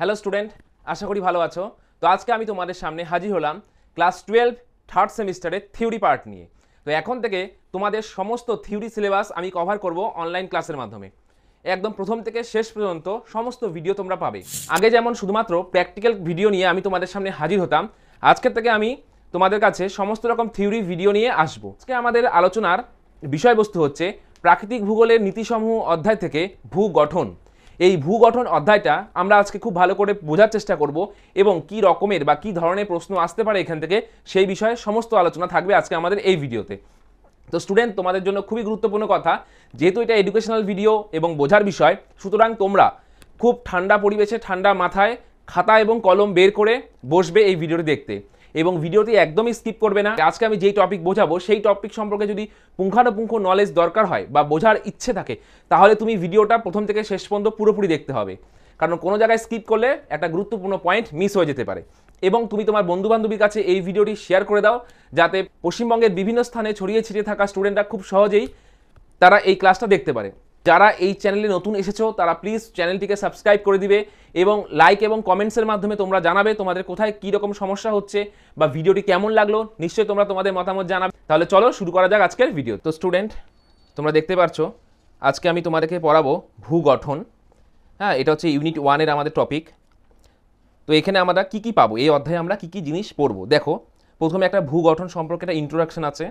Hello student, আশা করি ভালো আছো। তো আজকে আমি তোমাদের সামনে হাজির হলাম ক্লাস 12 থার্ড সেমিস্টারের থিওরি পার্ট নিয়ে। তো এখন থেকে তোমাদের সমস্ত থিওরি সিলেবাস আমি কভার করব অনলাইন ক্লাসের মাধ্যমে। একদম প্রথম থেকে শেষ পর্যন্ত সমস্ত ভিডিও তোমরা পাবে। আগে যেমন শুধুমাত্র প্র্যাকটিক্যাল ভিডিও নিয়ে আমি তোমাদের সামনে হাজির হতাম, আজকের থেকে আমি তোমাদের কাছে সমস্ত রকম থিওরি ভিডিও নিয়ে আসবো। আজকে আমাদের আলোচনার বিষয়বস্তু হচ্ছে প্রাকৃতিক ভূগোলের নীতিসমূহ অধ্যায় থেকে ভূগঠন। এই ভূগঠন অধ্যায়টা আমরা আজকে খুব ভালো করে বোঝার চেষ্টা করব এবং কি রকমের বা কি ধরনের প্রশ্ন আসতে পারে এখান থেকে সেই বিষয়ে সমস্ত আলোচনা থাকবে আজকে আমাদের এই ভিডিওতে। তো স্টুডেন্ট, তোমাদের জন্য খুবই গুরুত্বপূর্ণ কথা, যেহেতু এটা এডুকেশনাল ভিডিও এবং বোঝার বিষয়, সুতরাং তোমরা খুব ঠান্ডা পরিবেশে ঠান্ডা মাথায় খাতা এবং কলম বের করে বসবে এই ভিডিওটি দেখতে এবং ভিডিওটি একদমই স্কিপ করবে না। আজকে আমি যেই টপিক বোঝাবো সেই টপিক সম্পর্কে যদি পুঙ্খানুপুঙ্খ নলেজ দরকার হয় বা বোঝার ইচ্ছে থাকে, তাহলে তুমি ভিডিওটা প্রথম থেকে শেষ পর্যন্ত পুরোপুরি দেখতে হবে, কারণ কোনো জায়গায় স্কিপ করলে একটা গুরুত্বপূর্ণ পয়েন্ট মিস হয়ে যেতে পারে। এবং তুমি তোমার বন্ধুবান্ধবীর কাছে এই ভিডিওটি শেয়ার করে দাও, যাতে পশ্চিমবঙ্গের বিভিন্ন স্থানে ছড়িয়ে ছিটিয়ে থাকা স্টুডেন্টরা খুব সহজেই তারা এই ক্লাসটা দেখতে পারে। যারা এই চ্যানেলে নতুন এসেছো তারা প্লিজ চ্যানেলটিকে সাবস্ক্রাইব করে দিবে এবং লাইক এবং কমেন্টসের মাধ্যমে তোমরা জানাবে তোমাদের কোথায় কী রকম সমস্যা হচ্ছে বা ভিডিওটি কেমন লাগলো। নিশ্চয়ই তোমরা তোমাদের মতামত জানাবে। তাহলে চলো শুরু করা যাক আজকের ভিডিও। তো স্টুডেন্ট, তোমরা দেখতে পাচ্ছ আজকে আমি তোমাদেরকে পড়াবো ভূগঠন। হ্যাঁ, এটা হচ্ছে ইউনিট 1-এর আমাদের টপিক। তো এখানে আমরা কি কি পাবো, এই অধ্যায়ে আমরা কি কি জিনিস পড়বো। দেখো, প্রথমে একটা ভূগঠন সম্পর্কে একটা ইন্ট্রোডাকশন আছে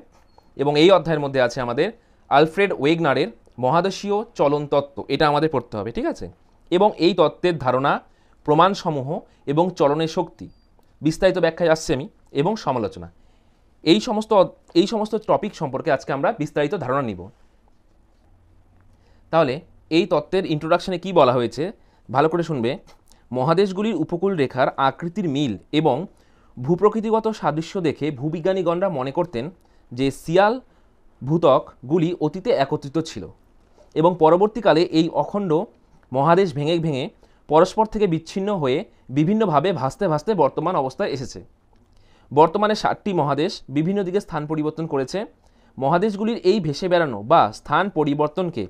এবং এই অধ্যায়ের মধ্যে আছে আমাদের আলফ্রেড ওয়েগনারের মহাদেশীয় চলন তত্ত্ব, এটা আমাদের পড়তে হবে, ঠিক আছে। এবং এই তত্ত্বের ধারণা, প্রমাণসমূহ এবং চলনের শক্তি বিস্তারিত ব্যাখ্যায় আসছে আমি এবং সমালোচনা, এই সমস্ত টপিক সম্পর্কে আজকে আমরা বিস্তারিত ধারণা নিব। তাহলে এই তত্ত্বের ইন্ট্রোডাকশনে কি বলা হয়েছে ভালো করে শুনবে। মহাদেশগুলির উপকূল রেখার আকৃতির মিল এবং ভূপ্রকৃতিগত সাদৃশ্য দেখে ভূবিজ্ঞানীগণরা মনে করতেন যে সিয়াল ভূত্বকগুলি অতীতে একত্রিত ছিল এবং পরবর্তীকালে এই অখণ্ড মহাদেশ ভেঙে ভেঙে পরস্পর থেকে বিচ্ছিন্ন হয়ে বিভিন্নভাবে ভাসতে ভাসতে বর্তমান অবস্থায় এসেছে। বর্তমানে 7টি মহাদেশ বিভিন্ন দিকে স্থান পরিবর্তন করেছে। মহাদেশগুলির এই ভেসে বেড়ানো বা স্থান পরিবর্তনকে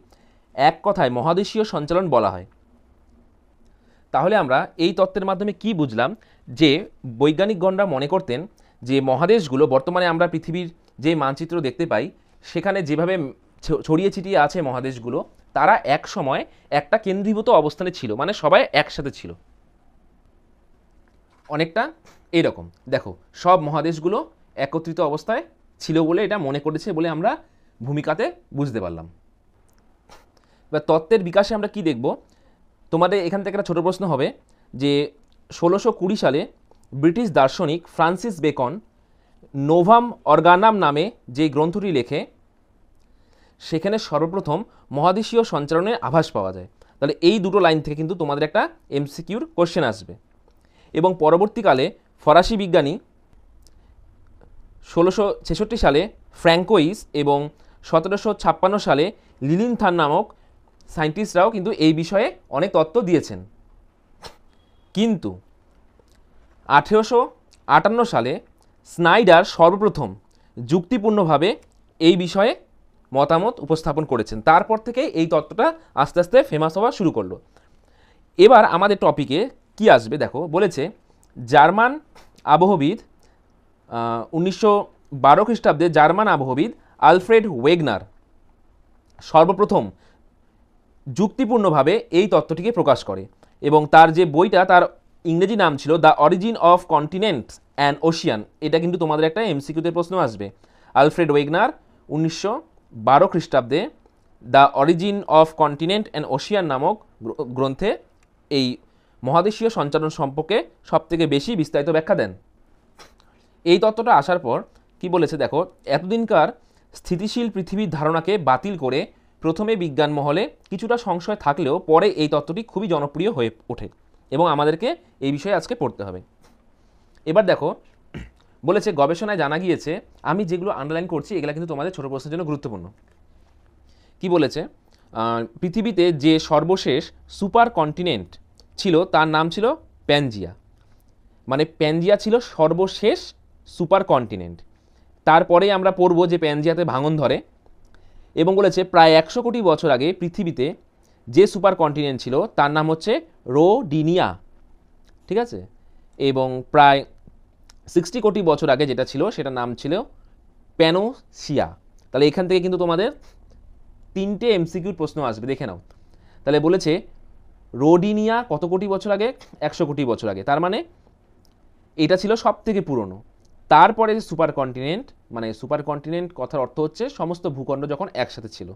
এক কথায় মহাদেশীয় সঞ্চালন বলা হয়। তাহলে আমরা এই তত্ত্বের মাধ্যমে কি বুঝলাম, যে বৈজ্ঞানিকগণরা মনে করতেন যে মহাদেশগুলো বর্তমানে আমরা পৃথিবীর যে মানচিত্র দেখতে পাই সেখানে যেভাবে ছড়িয়ে ছিটিয়ে আছে মহাদেশগুলো, তারা এক সময় একটা কেন্দ্রীভূত অবস্থানে ছিল, মানে সবাই একসাথে ছিল। অনেকটা এইরকম দেখো, সব মহাদেশগুলো একত্রিত অবস্থায় ছিল বলে এটা মনে করেছে বলে আমরা ভূমিকাতে বুঝতে পারলাম। এবার তত্ত্বের বিকাশে আমরা কি দেখব, তোমাদের এখান থেকে একটা ছোটো প্রশ্ন হবে যে 1620 সালে ব্রিটিশ দার্শনিক ফ্রান্সিস বেকন নোভাম অর্গানাম নামে যে গ্রন্থটি লেখে, সেখানে সর্বপ্রথম মহাদেশীয় সঞ্চালনের আভাস পাওয়া যায়। তাহলে এই দুটো লাইন থেকে কিন্তু তোমাদের একটা এমসিকিউর কোশ্চেন আসবে। এবং পরবর্তীকালে ফরাসি বিজ্ঞানী 1666 সালে ফ্র্যাঙ্কোইস এবং 1756 সালে লিলিনথান নামক সায়েন্টিস্টরাও কিন্তু এই বিষয়ে অনেক তত্ত্ব দিয়েছেন। কিন্তু 1858 সালে স্নাইডার সর্বপ্রথম যুক্তিপূর্ণভাবে এই বিষয়ে মতামত উপস্থাপন করেছেন। তারপর থেকে এই তত্ত্বটা আস্তে আস্তে ফেমাস হওয়া শুরু করলো। এবার আমাদের টপিকে কি আসবে দেখো, বলেছে জার্মান আবহবিদ 1912 খ্রিস্টাব্দে জার্মান আবহবিদ আলফ্রেড ওয়েগনার সর্বপ্রথম যুক্তিপূর্ণভাবে এই তত্ত্বটিকে প্রকাশ করে এবং তার যে বইটা, তার ইংরেজি নাম ছিল the origin of continents and Ocean. এটা কিন্তু তোমাদের একটা এমসিকিউতে প্রশ্ন আসবে। আলফ্রেড ওয়েগনার 1912 খ্রিস্টাব্দে the origin of continent and Ocean নামক গ্রন্থে এই মহাদেশীয় সঞ্চালন সম্পর্কে সবথেকে বেশি বিস্তারিত ব্যাখ্যা দেন। এই তত্ত্বটা আসার পর কি বলেছে দেখো, এতদিনকার স্থিতিশীল পৃথিবীর ধারণাকে বাতিল করে প্রথমে বিজ্ঞান মহলে কিছুটা সংশয় থাকলেও পরে এই তত্ত্বটি খুবই জনপ্রিয় হয়ে ওঠে এবং আমাদেরকে এই বিষয়ে আজকে পড়তে হবে। এবার দেখো, বলেছে গবেষণায় জানা গিয়েছে, আমি যেগুলো আন্ডারলাইন করছি এগুলো কিন্তু তোমাদের ছোটো প্রশ্নের জন্য গুরুত্বপূর্ণ। কি বলেছে, পৃথিবীতে যে সর্বশেষ সুপার কন্টিনেন্ট ছিল তার নাম ছিল প্যানজিয়া। মানে প্যানজিয়া ছিল সর্বশেষ সুপার কন্টিনেন্ট। তারপরে আমরা পড়ব যে প্যানজিয়াতে ভাঙন ধরে এবং বলেছে প্রায় 100 কোটি বছর আগে পৃথিবীতে যে সুপার কন্টিনেন্ট ছিল তার নাম হচ্ছে রোডিনিয়া। ঠিক আছে, এবং প্রায় 60 কোটি বছর আগে যেটা ছিল সেটার নাম ছিল প্যানোসিয়া। তাহলে এখান থেকে কিন্তু তোমাদের 3টে এমসিকিউর প্রশ্ন আসবে, দেখে নাও। তাহলে বলেছে রোডিনিয়া কত কোটি বছর আগে, 100 কোটি বছর আগে, তার মানে এটা ছিল সব থেকে পুরনো। তারপরে সুপার কন্টিনেন্ট, মানে সুপার কন্টিনেন্ট কথার অর্থ হচ্ছে সমস্ত ভূখণ্ড যখন একসাথে ছিল।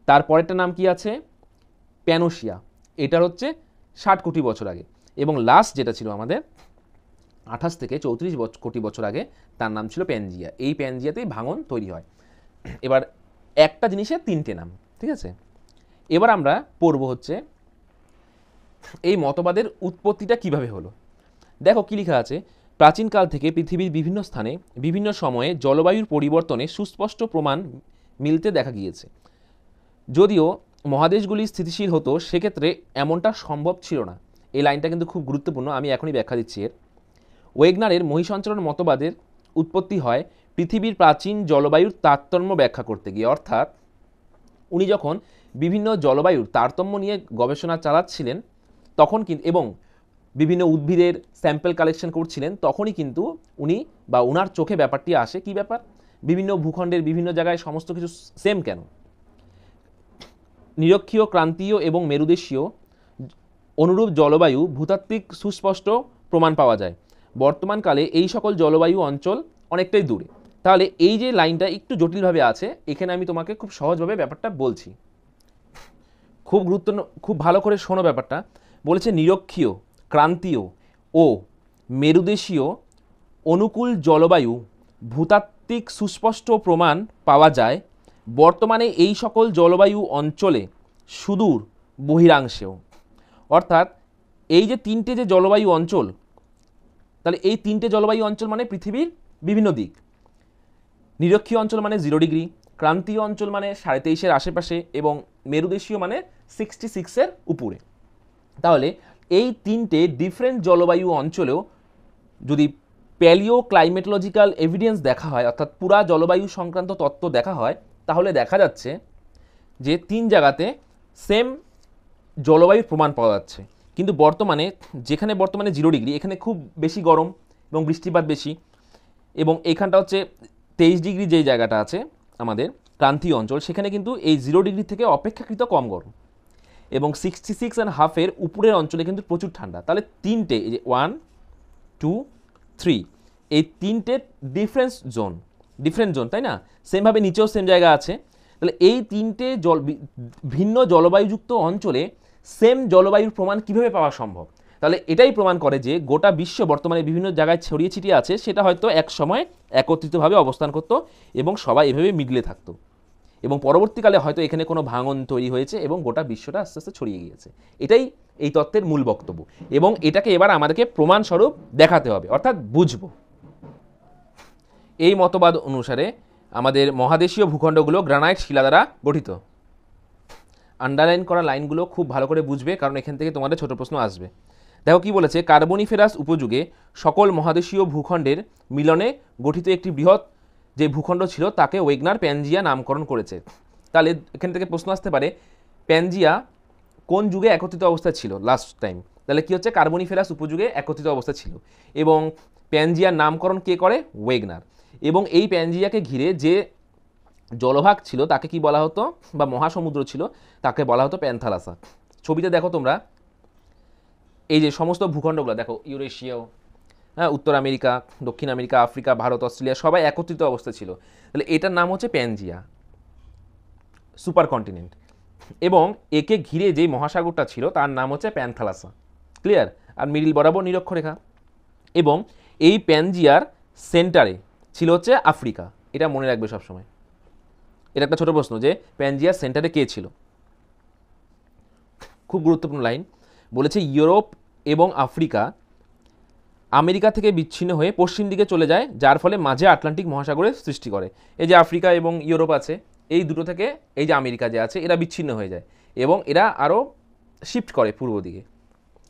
তারপরেরটার নাম কি আছে, প্যানোসিয়া, এটার হচ্ছে 60 কোটি বছর আগে। এবং লাস্ট যেটা ছিল আমাদের 28 থেকে 34 কোটি বছর আগে, তার নাম ছিল প্যানজিয়া। এই প্যানজিয়াতেই ভাঙন তৈরি হয়। এবার একটা জিনিসের 3টে নাম, ঠিক আছে। এবার আমরা পড়ব হচ্ছে এই মতবাদের উৎপত্তিটা কিভাবে হলো। দেখো কি লেখা আছে, প্রাচীনকাল থেকে পৃথিবীর বিভিন্ন স্থানে বিভিন্ন সময়ে জলবায়ুর পরিবর্তনে সুস্পষ্ট প্রমাণ মিলতে দেখা গিয়েছে। যদিও মহাদেশগুলি স্থিতিশীল হতো, সেক্ষেত্রে এমনটা সম্ভব ছিল না। এই লাইনটা কিন্তু খুব গুরুত্বপূর্ণ, আমি এখনই ব্যাখ্যা দিচ্ছি এর। ওয়েগনারের মহিসঞ্চরণ মতবাদের উৎপত্তি হয় পৃথিবীর প্রাচীন জলবায়ুর তারতম্য ব্যাখ্যা করতে গিয়ে। অর্থাৎ উনি যখন বিভিন্ন জলবায়ুর তারতম্য নিয়ে গবেষণা চালাচ্ছিলেন তখন কিন্তু, এবং বিভিন্ন উদ্ভিদের স্যাম্পল কালেকশন করছিলেন, তখনই কিন্তু উনি বা ওনার চোখে ব্যাপারটি আসে। কি ব্যাপার, বিভিন্ন ভূখণ্ডের বিভিন্ন জায়গায় সমস্ত কিছু সেম কেন। নিরক্ষীয়, ক্রান্তীয় এবং মেরুদেশীয় অনুরূপ জলবায়ু ভূতাত্ত্বিক সুস্পষ্ট প্রমাণ পাওয়া যায়। বর্তমানকালে এই সকল জলবায়ু অঞ্চল অনেকটাই দূরে। তাহলে এই যে লাইনটা একটু জটিলভাবে আছে, এখানে আমি তোমাকে খুব সহজভাবে ব্যাপারটা বলছি, খুব ভালো করে শোনো ব্যাপারটা। বলেছে নিরক্ষীয়, ক্রান্তীয় ও মেরুদেশীয় অনুকূল জলবায়ু ভূতাত্ত্বিক সুস্পষ্ট প্রমাণ পাওয়া যায় বর্তমানে এই সকল জলবায়ু অঞ্চলে সুদূর বহিরাংশেও। অর্থাৎ এই যে 3টে যে জলবায়ু অঞ্চল, তাহলে এই 3টে জলবায়ু অঞ্চল মানে পৃথিবীর বিভিন্ন দিক। নিরক্ষীয় অঞ্চল মানে 0 ডিগ্রি, ক্রান্তীয় অঞ্চল মানে 23.5-এর আশেপাশে, এবং মেরুদেশীয় মানে 66-এর উপরে। তাহলে এই 3টে ডিফারেন্ট জলবায়ু অঞ্চলেও যদি প্যালিও ক্লাইমেটোলজিক্যাল এভিডেন্স দেখা হয়, অর্থাৎ পুরা জলবায়ু সংক্রান্ত তত্ত্ব দেখা হয়, তাহলে দেখা যাচ্ছে যে 3 জায়গাতে সেম জলবায়ুর প্রমাণ পাওয়া যাচ্ছে। কিন্তু যেখানে বর্তমানে 0 ডিগ্রি, এখানে খুব বেশি গরম এবং বৃষ্টিপাত বেশি, এবং এইখানটা হচ্ছে 23 ডিগ্রি যেই জায়গাটা আছে আমাদের ক্রান্তীয় অঞ্চল, সেখানে কিন্তু এই 0 ডিগ্রি থেকে অপেক্ষাকৃত কম গরম, এবং 66.5-এর উপরের অঞ্চলে কিন্তু প্রচুর ঠান্ডা। তাহলে 3টে, এই যে 1, 2, 3, এই 3টে ডিফারেন্ট জোন, তাই না। সেমভাবে নিচেও সেম জায়গা আছে। তাহলে এই 3টে ভিন্ন জলবায়ুযুক্ত অঞ্চলে সেম জলবায়ুর প্রমাণ কিভাবে পাওয়া সম্ভব। তাহলে এটাই প্রমাণ করে যে গোটা বিশ্ব বর্তমানে বিভিন্ন জায়গায় ছড়িয়ে ছিটিয়ে আছে, সেটা হয়তো এক সময় একত্রিতভাবে অবস্থান করত এবং সবাই এভাবে মিডলে থাকতো, এবং পরবর্তীকালে হয়তো এখানে কোনো ভাঙন তৈরি হয়েছে এবং গোটা বিশ্বটা আস্তে আস্তে ছড়িয়ে গিয়েছে। এটাই এই তত্ত্বের মূল বক্তব্য, এবং এটাকে এবার আমাদেরকে প্রমাণস্বরূপ দেখাতে হবে, অর্থাৎ বুঝবো। এই মতবাদ অনুসারে আমাদের মহাদেশীয় ভূখণ্ডগুলো গ্রানাইট শিলা দ্বারা গঠিত। আন্ডারলাইন করা লাইনগুলো খুব ভালো করে বুঝবে, কারণ এখান থেকে তোমাদের ছোট প্রশ্ন আসবে। দেখো কি বলেছে, কার্বনিফেরাস উপযুগে সকল মহাদেশীয় ভূখণ্ডের মিলনে গঠিত একটি বৃহৎ যে ভূখণ্ড ছিল তাকে ওয়েগনার প্যানজিয়া নামকরণ করেছে। তাহলে এখান থেকে প্রশ্ন আসতে পারে, প্যানজিয়া কোন যুগে একত্রিত অবস্থায় ছিল লাস্ট টাইম। তাহলে কি হচ্ছে, কার্বনিফেরাস উপযুগে একত্রিত অবস্থায় ছিল, এবং প্যানজিয়ার নামকরণ কে করে, ওয়েগনার। এবং এই প্যানজিয়াকে ঘিরে যে জলভাগ ছিল তাকে কি বলা হতো, বা মহাসমুদ্র ছিল তাকে বলা হতো প্যান্থালাসা। ছবিতে দেখো তোমরা, এই যে সমস্ত ভূখণ্ডগুলো দেখো, ইউরেশিয়া, হ্যাঁ, উত্তর আমেরিকা, দক্ষিণ আমেরিকা, আফ্রিকা, ভারত, অস্ট্রেলিয়া সবাই একত্রিত অবস্থায় ছিল। তাহলে এটার নাম হচ্ছে প্যানজিয়া, সুপার কন্টিনেন্ট। এবং একে ঘিরে যে মহাসাগরটা ছিল তার নাম হচ্ছে প্যান্থালাসা। ক্লিয়ার? আর মিডিল বরাবর নিরক্ষরেখা। এবং এই প্যানজিয়ার সেন্টারে ছিল হচ্ছে আফ্রিকা, এটা মনে রাখবে সবসময়। এটা একটা ছোট প্রশ্ন যে প্যানজিয়ার সেন্টারে কে ছিল। খুব গুরুত্বপূর্ণ লাইন বলেছে, ইউরোপ এবং আফ্রিকা আমেরিকা থেকে বিচ্ছিন্ন হয়ে পশ্চিম দিকে চলে যায়, যার ফলে মাঝে আটলান্টিক মহাসাগরের সৃষ্টি করে। এই যে আফ্রিকা এবং ইউরোপ আছে, এই দুটো থেকে এই যে আমেরিকা যে আছে, এরা বিচ্ছিন্ন হয়ে যায় এবং এরা আরও শিফট করে পূর্ব দিকে,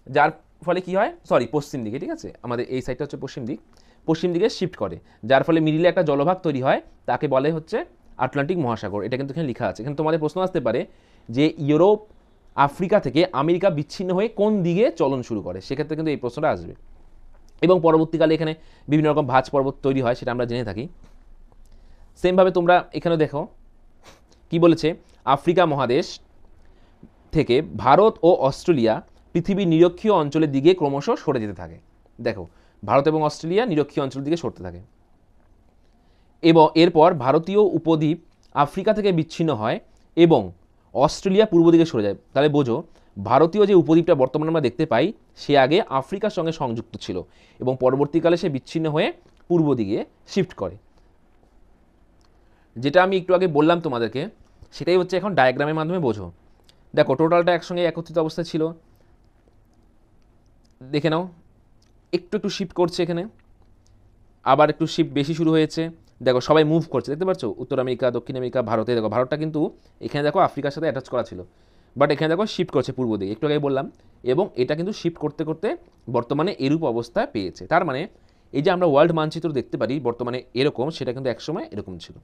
যার ফলে কি হয়, পশ্চিম দিকে, ঠিক আছে, আমাদের এই সাইডটা হচ্ছে পশ্চিম দিকে শিফট করে, যার ফলে মিডিলে একটা জলভাগ তৈরি হয়, তাকে বলে হচ্ছে আটলান্টিক মহাসাগর। এটা কিন্তু এখানে লেখা আছে। এখানে তোমাদের প্রশ্ন আসতে পারে যে ইউরোপ আফ্রিকা থেকে আমেরিকা বিচ্ছিন্ন হয়ে কোন দিকে চলন শুরু করে, সেক্ষেত্রে কিন্তু এই প্রশ্নটা আসবে। এবং পরবর্তীকালে এখানে বিভিন্ন রকম ভাঁজ পর্বত তৈরি হয়, সেটা আমরা জেনে থাকি। সেমভাবে তোমরা এখানে দেখো কি বলেছে, আফ্রিকা মহাদেশ থেকে ভারত ও অস্ট্রেলিয়া পৃথিবীর নিরক্ষীয় অঞ্চলের দিকে ক্রমশ সরে যেতে থাকে। দেখো, ভারত এবং অস্ট্রেলিয়া নিরক্ষীয় অঞ্চলের দিকে সরতে থাকে এবং এরপর ভারতীয় উপদ্বীপ আফ্রিকা থেকে বিচ্ছিন্ন হয় এবং অস্ট্রেলিয়া পূর্ব দিকে সরে যায়। তাহলে বোঝো, ভারতীয় যে উপদ্বীপটা বর্তমানে আমরা দেখতে পাই, সে আগে আফ্রিকার সঙ্গে সংযুক্ত ছিল এবং পরবর্তীকালে সে বিচ্ছিন্ন হয়ে পূর্ব দিকে শিফট করে। যেটা আমি একটু আগে বললাম তোমাদেরকে, সেটাই হচ্ছে এখন ডায়াগ্রামের মাধ্যমে বোঝো। দেখো, টোটালটা একসঙ্গে একত্রিত অবস্থায় ছিল, দেখে নাও একটু একটু শিফট করছে, এখানে আবার একটু শিফট বেশি শুরু হয়েছে। দেখো, সবাই মুভ করছে, দেখতে পাচ্ছ, উত্তর আমেরিকা, দক্ষিণ আমেরিকা, ভারতে। দেখো, ভারতটা কিন্তু এখানে দেখো আফ্রিকার সাথে অ্যাটাচ করা ছিল, বাট এখানে দেখো শিফট করছে পূর্ব দিকে, একটু আগে বললাম। এবং এটা কিন্তু শিফট করতে করতে বর্তমানে এরূপ অবস্থা পেয়েছে। তার মানে এই যে আমরা ওয়ার্ল্ড মানচিত্র দেখতে পারি বর্তমানে এরকম, সেটা কিন্তু একসময় এরকম ছিল,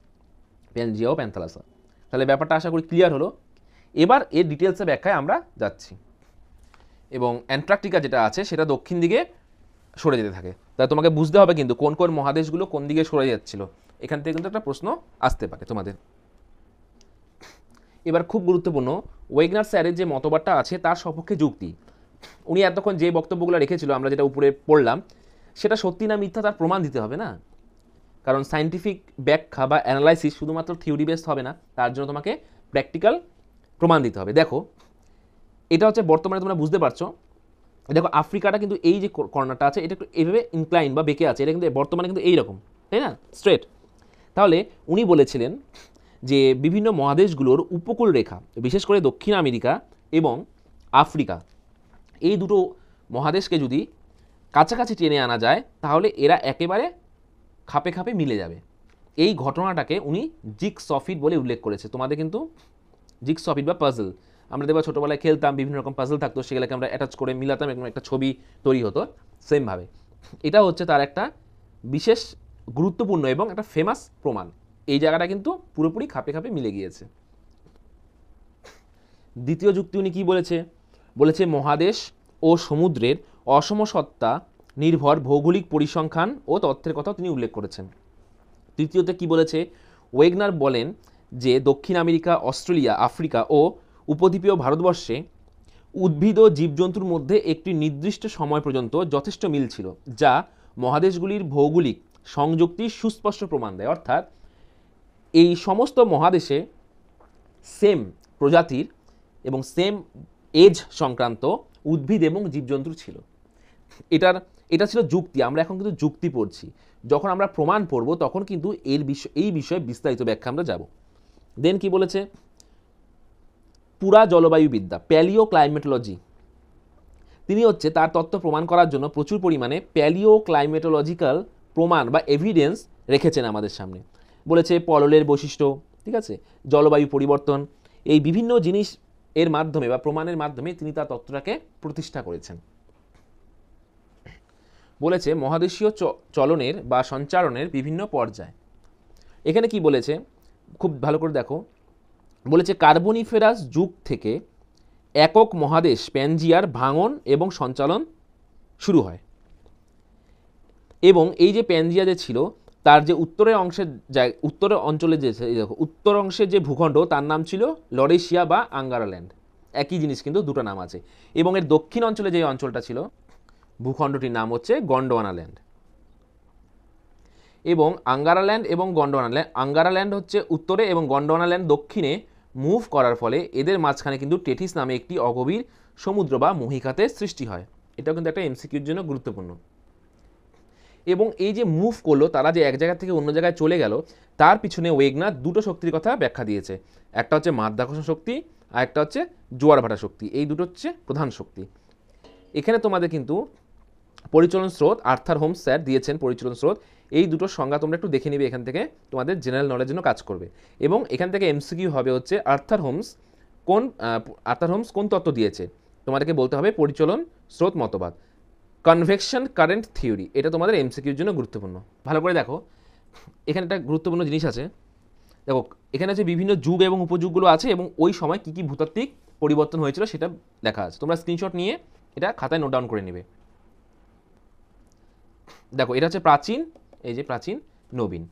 প্যানজিয়া ও প্যান্থালাসা। তাহলে ব্যাপারটা আশা করি ক্লিয়ার হলো। এবার এর ডিটেলসে ব্যাখ্যায় আমরা যাচ্ছি। এবং অ্যান্টার্কটিকা যেটা আছে সেটা দক্ষিণ দিকে সরে যেতে থাকে। তাই তোমাকে বুঝতে হবে কিন্তু কোন কোন মহাদেশগুলো কোন দিকে সরে যাচ্ছিল, এখান থেকে কিন্তু একটা প্রশ্ন আসতে পারে তোমাদের। এবার খুব গুরুত্বপূর্ণ, ওয়েগনার স্যারের যে মতবাদটা আছে তার সপক্ষে যুক্তি। উনি এতক্ষণ যে বক্তব্যগুলো রেখেছিল, আমরা যেটা উপরে পড়লাম, সেটা সত্যি না মিথ্যা তার প্রমাণ দিতে হবে না। কারণ সায়েন্টিফিক ব্যাখ্যা বা অ্যানালাইসিস শুধুমাত্র থিওরি বেসড হবে না, তার জন্য তোমাকে প্র্যাকটিক্যাল প্রমাণ দিতে হবে। দেখো, এটা হচ্ছে বর্তমানে তোমরা বুঝতে পারছো, দেখো আফ্রিকাটা কিন্তু এই যে কর্নারটা আছে, এটা একটু এইভাবে ইনক্লাইন বা বেঁকে আছে, এটা কিন্তু বর্তমানে কিন্তু এইরকম, তাই না, স্ট্রেট। তাহলে উনি বলেছিলেন যে বিভিন্ন মহাদেশগুলোর উপকূল রেখা, বিশেষ করে দক্ষিণ আমেরিকা এবং আফ্রিকা, এই দুটো মহাদেশকে যদি কাছাকাছি টেনে আনা যায়, তাহলে এরা একেবারে খাপে খাপে মিলে যাবে। এই ঘটনাটাকে উনি জিগসফিট বলে উল্লেখ করেছে। তোমাদের কিন্তু জিগসফিট বা পাজল, আমরা দেখবো ছোটোবেলায় খেলতাম, বিভিন্ন রকম পাজল থাকতো, সেগুলোকে আমরা অ্যাটাচ করে মিলাতাম এবং একটা ছবি তৈরি হতো। সেমভাবে এটা হচ্ছে তার একটা বিশেষ গুরুত্বপূর্ণ এবং একটা ফেমাস প্রমাণ। এই জায়গাটা কিন্তু পুরোপুরি খাপে খাপে মিলে গিয়েছে। দ্বিতীয় যুক্তি উনি কী বলেছে, বলেছে মহাদেশ ও সমুদ্রের অসমসত্তা নির্ভর ভৌগোলিক পরিসংখ্যান ও তথ্যের কথা তিনি উল্লেখ করেছেন। তৃতীয়তে কি বলেছে, ওয়েগনার বলেন যে দক্ষিণ আমেরিকা, অস্ট্রেলিয়া, আফ্রিকা ও উপদ্বীপীয় ভারতবর্ষে উদ্ভিদ ও জীবজন্তুর মধ্যে একটি নির্দিষ্ট সময় পর্যন্ত যথেষ্ট মিল ছিল, যা মহাদেশগুলির ভৌগোলিক সংযুক্তির সুস্পষ্ট প্রমাণ দেয়। অর্থাৎ এই সমস্ত মহাদেশে সেম প্রজাতির এবং সেম এজ সংক্রান্ত উদ্ভিদ এবং জীবজন্তু ছিল। এটা ছিল যুক্তি। আমরা এখন কিন্তু যুক্তি পড়ছি, যখন আমরা প্রমাণ পড়ব তখন কিন্তু এই বিষয়ে বিস্তারিত ব্যাখ্যা আমরা যাব। দেন কি বলেছে, পুরা জলবায়ুবিদ্যা, প্যালিও ক্লাইমেটোলজি, তিনি হচ্ছে তার তত্ত্ব প্রমাণ করার জন্য প্রচুর পরিমাণে প্যালিও ক্লাইমেটোলজিক্যাল প্রমাণ বা এভিডেন্স রেখেছেন আমাদের সামনে। বলেছে পললের বৈশিষ্ট্য, ঠিক আছে, জলবায়ু পরিবর্তন, এই বিভিন্ন জিনিস এর মাধ্যমে বা প্রমাণের মাধ্যমে তিনি তার তত্ত্বটাকে প্রতিষ্ঠা করেছেন। বলেছে মহাদেশীয় চলনের বা সঞ্চারণের বিভিন্ন পর্যায়। এখানে কি বলেছে, খুব ভালো করে দেখো, বলেছে কার্বনিফেরাস যুগ থেকে একক মহাদেশ প্যানজিয়ার ভাঙন এবং সঞ্চালন শুরু হয় এবং এই যে প্যানজিয়া যে ছিল তার যে উত্তরের অঞ্চলে যে দেখো উত্তর অংশের যে ভূখণ্ড তার নাম ছিল লরেশিয়া বা আঙ্গারাল্যান্ড, একই জিনিস কিন্তু দুটো নাম আছে। এবং এর দক্ষিণ অঞ্চলে যে অঞ্চলটা ছিল ভূখণ্ডটির নাম হচ্ছে গন্ডোয়ানাল্যান্ড। এবং আঙ্গারাল্যান্ড এবং আঙ্গারাল্যান্ড হচ্ছে উত্তরে এবং গন্ডোয়ানাল্যান্ড দক্ষিণে মুভ করার ফলে এদের মাঝখানে কিন্তু টেথিস নামে একটি অগভীর সমুদ্র বা মহিখাতের সৃষ্টি হয়। এটাও কিন্তু একটা এমসিকিউর জন্য গুরুত্বপূর্ণ। এবং এই যে মুভ করলো, তারা যে এক জায়গা থেকে অন্য জায়গায় চলে গেল, তার পিছনে ওয়েগনার দুটো শক্তির কথা ব্যাখ্যা দিয়েছে। একটা হচ্ছে মাধ্যাকর্ষণ শক্তি আর একটা হচ্ছে জোয়ার ভাটা শক্তি। এই দুটো হচ্ছে প্রধান শক্তি। এখানে তোমাদের কিন্তু পরিচলন স্রোত, আর্থার হোমস স্যার দিয়েছেন পরিচলন স্রোত, এই দুটোর সংজ্ঞা তোমরা একটু দেখে নিবে, এখান থেকে তোমাদের জেনারেল নলেজের জন্য কাজ করবে। এবং এখান থেকে এমসিকিউ হবে হচ্ছে আর্থার হোমস কোন তত্ত্ব দিয়েছে, তোমাদেরকে বলতে হবে পরিচলন স্রোত মতবাদ, কনভেকশন কারেন্ট থিওরি। এটা তোমাদের এমসিকিউর জন্য গুরুত্বপূর্ণ। ভালো করে দেখো, এখানে একটা গুরুত্বপূর্ণ জিনিস আছে। দেখো এখানে আছে বিভিন্ন যুগ এবং উপযুগগুলো আছে এবং ওই সময় কী কী ভূতাত্ত্বিক পরিবর্তন হয়েছিল সেটা লেখা আছে, তোমরা স্ক্রিনশট নিয়ে এটা খাতায় নোট ডাউন করে নেবে। দেখো এটা হচ্ছে প্রাচীন, এই যে প্রাচীন, নবীন,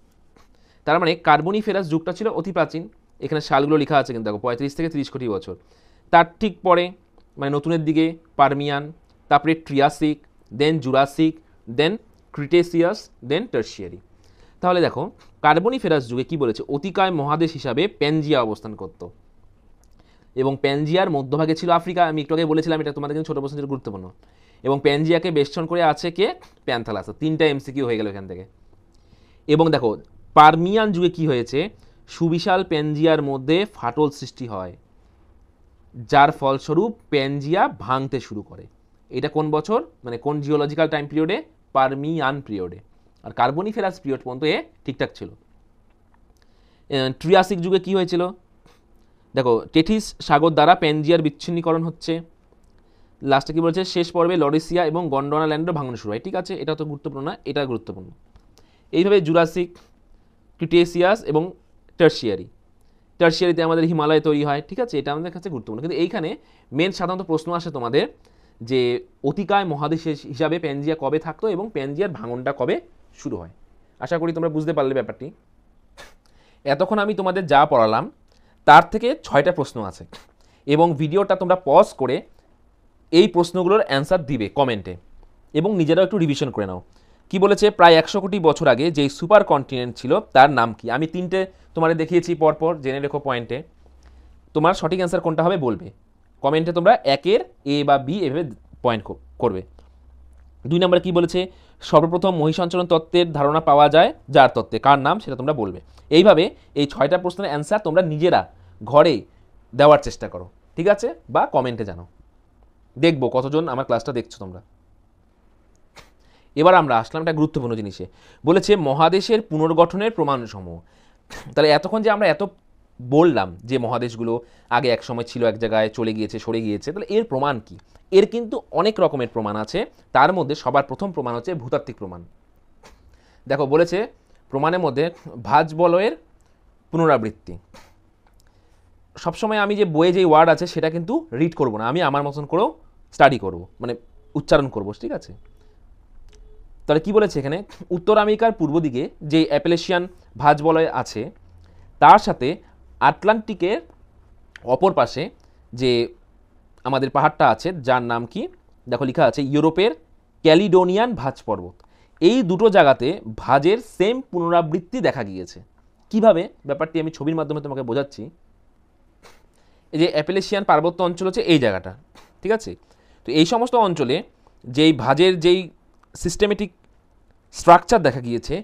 তার মানে কার্বনিফেরাস যুগটা ছিল অতি প্রাচীন। এখানে সালগুলো লেখা আছে কিন্তু দেখো 35 থেকে 30 কোটি বছর। তার ঠিক পরে মানে নতুনের দিকে পারমিয়ান, তারপরে ট্রিয়াসিক, দেন জুরাসিক, দেন ক্রিটেসিয়াস, দেন টার্সিয়ারি। তাহলে দেখো কার্বনিফেরাস যুগে কি বলেছে, অতিকায় মহাদেশ হিসাবে প্যানজিয়া অবস্থান করত এবং প্যানজিয়ার মধ্যভাগে ছিল আফ্রিকা। আমি একটু আগে বলেছিলাম, এটা তোমাদের কিন্তু ছোট প্রশ্নের গুরুত্বপূর্ণ। এবং প্যানজিয়াকে বেষ্টন করে আছে কে, প্যান্থালাস। 3টা এমসিকিউ হয়ে গেল এখান থেকে। এবং দেখো পারমিয়ান যুগে কি হয়েছে, সুবিশাল প্যানজিয়ার মধ্যে ফাটল সৃষ্টি হয়, যার ফলস্বরূপ প্যানজিয়া ভাঙতে শুরু করে। এটা কোন বছর, মানে কোন জিওলজিক্যাল টাইম পিরিয়ডে, পারমিয়ান পিরিয়ডে। আর কার্বনিফেরাস পিরিয়ড পর্যন্ত এ ঠিকঠাক ছিল। ট্রিয়াসিক যুগে কি হয়েছিল, দেখো টেথিস সাগর দ্বারা প্যানজিয়ার বিচ্ছিন্নীকরণ হচ্ছে। লাস্টে কি বলছে, শেষ পর্বে লরেসিয়া এবং গন্ডোয়ানা ল্যান্ডের ভাঙন শুরু হয়। ঠিক আছে, এটা তো গুরুত্বপূর্ণ না, এটা গুরুত্বপূর্ণ। এইভাবে জুরাসিক, ক্রিটেসিয়াস এবং টার্সিয়ারি। টার্সিয়ারিতে আমাদের হিমালয় তৈরি হয়। ঠিক আছে, এটা আমাদের কাছে গুরুত্বপূর্ণ। কিন্তু এইখানে মেন সাধারণত প্রশ্ন আসে তোমাদের যে অতিকায় মহাদেশ হিসাবে প্যানজিয়া কবে থাকতো এবং প্যানজিয়ার ভাঙনটা কবে শুরু হয়। আশা করি তোমরা বুঝতে পারলে ব্যাপারটি। এতক্ষণ আমি তোমাদের যা পড়ালাম তার থেকে 6টা প্রশ্ন আছে এবং ভিডিওটা তোমরা পজ করে এই প্রশ্নগুলোর অ্যান্সার দিবে কমেন্টে এবং নিজেরাও একটু রিভিশন করে নাও। কি বলেছে, প্রায় 100 কোটি বছর আগে যেই সুপার কন্টিনেন্ট ছিল তার নাম কি। আমি 3টে তোমাদের দেখিয়েছি পরপর, জেনে রেখো পয়েন্টে। তোমার সঠিক অ্যান্সার কোনটা হবে বলবে কমেন্টে, তোমরা 1-এর এ বা বি এভাবে পয়েন্ট করবে। 2 নম্বরে কি বলেছে, সর্বপ্রথম মহিষঞ্চরণ তত্ত্বের ধারণা পাওয়া যায় যার তত্ত্বে, কার নাম সেটা তোমরা বলবে। এইভাবে এই 6টা প্রশ্নের অ্যান্সার তোমরা নিজেরা ঘরে দেওয়ার চেষ্টা করো, ঠিক আছে, বা কমেন্টে জানাও, দেখবো কতজন আমার ক্লাসটা দেখছো তোমরা। এবার আমরা আসলাম একটা গুরুত্বপূর্ণ জিনিসে, বলেছে মহাদেশের পুনর্গঠনের প্রমাণসমূহ। তাহলে এতক্ষণ যে আমরা এত বললাম যে মহাদেশগুলো আগে এক সময় ছিল এক জায়গায়, চলে গিয়েছে, সরে গিয়েছে, তাহলে এর প্রমাণ কি? এর কিন্তু অনেক রকমের প্রমাণ আছে। তার মধ্যে সবার প্রথম প্রমাণ হচ্ছে ভূতাত্ত্বিক প্রমাণ। দেখো বলেছে প্রমাণের মধ্যে ভাঁজ বলয়ের পুনরাবৃত্তি। সবসময় আমি যে বইয়ে যেই ওয়ার্ড আছে সেটা কিন্তু রিড করব না, আমি আমার মতন করেও স্টাডি করব, মানে উচ্চারণ করব, ঠিক আছে। তাহলে কি বলেছে এখানে, উত্তর আমেরিকার পূর্ব দিকে যে অ্যাপেলেশিয়ান ভাঁজ বলয় আছে তার সাথে আটলান্টিকের অপর পাশে যে আমাদের পাহাড়টা আছে যার নাম কি, দেখো লেখা আছে ইউরোপের ক্যালিডোনিয়ান ভাঁজ পর্বত। এই দুটো জায়গাতে ভাঁজের সেম পুনরাবৃত্তি দেখা গিয়েছে। কিভাবে, ব্যাপারটি আমি ছবির মাধ্যমে তোমাকে বোঝাচ্ছি। এই যে অ্যাপেলেশিয়ান পার্বত্য অঞ্চল হচ্ছে এই জায়গাটা, ঠিক আছে। তো এই সমস্ত অঞ্চলে যেই ভাঁজের যেই সিস্টেমেটিক স্ট্রাকচার দেখা গিয়েছে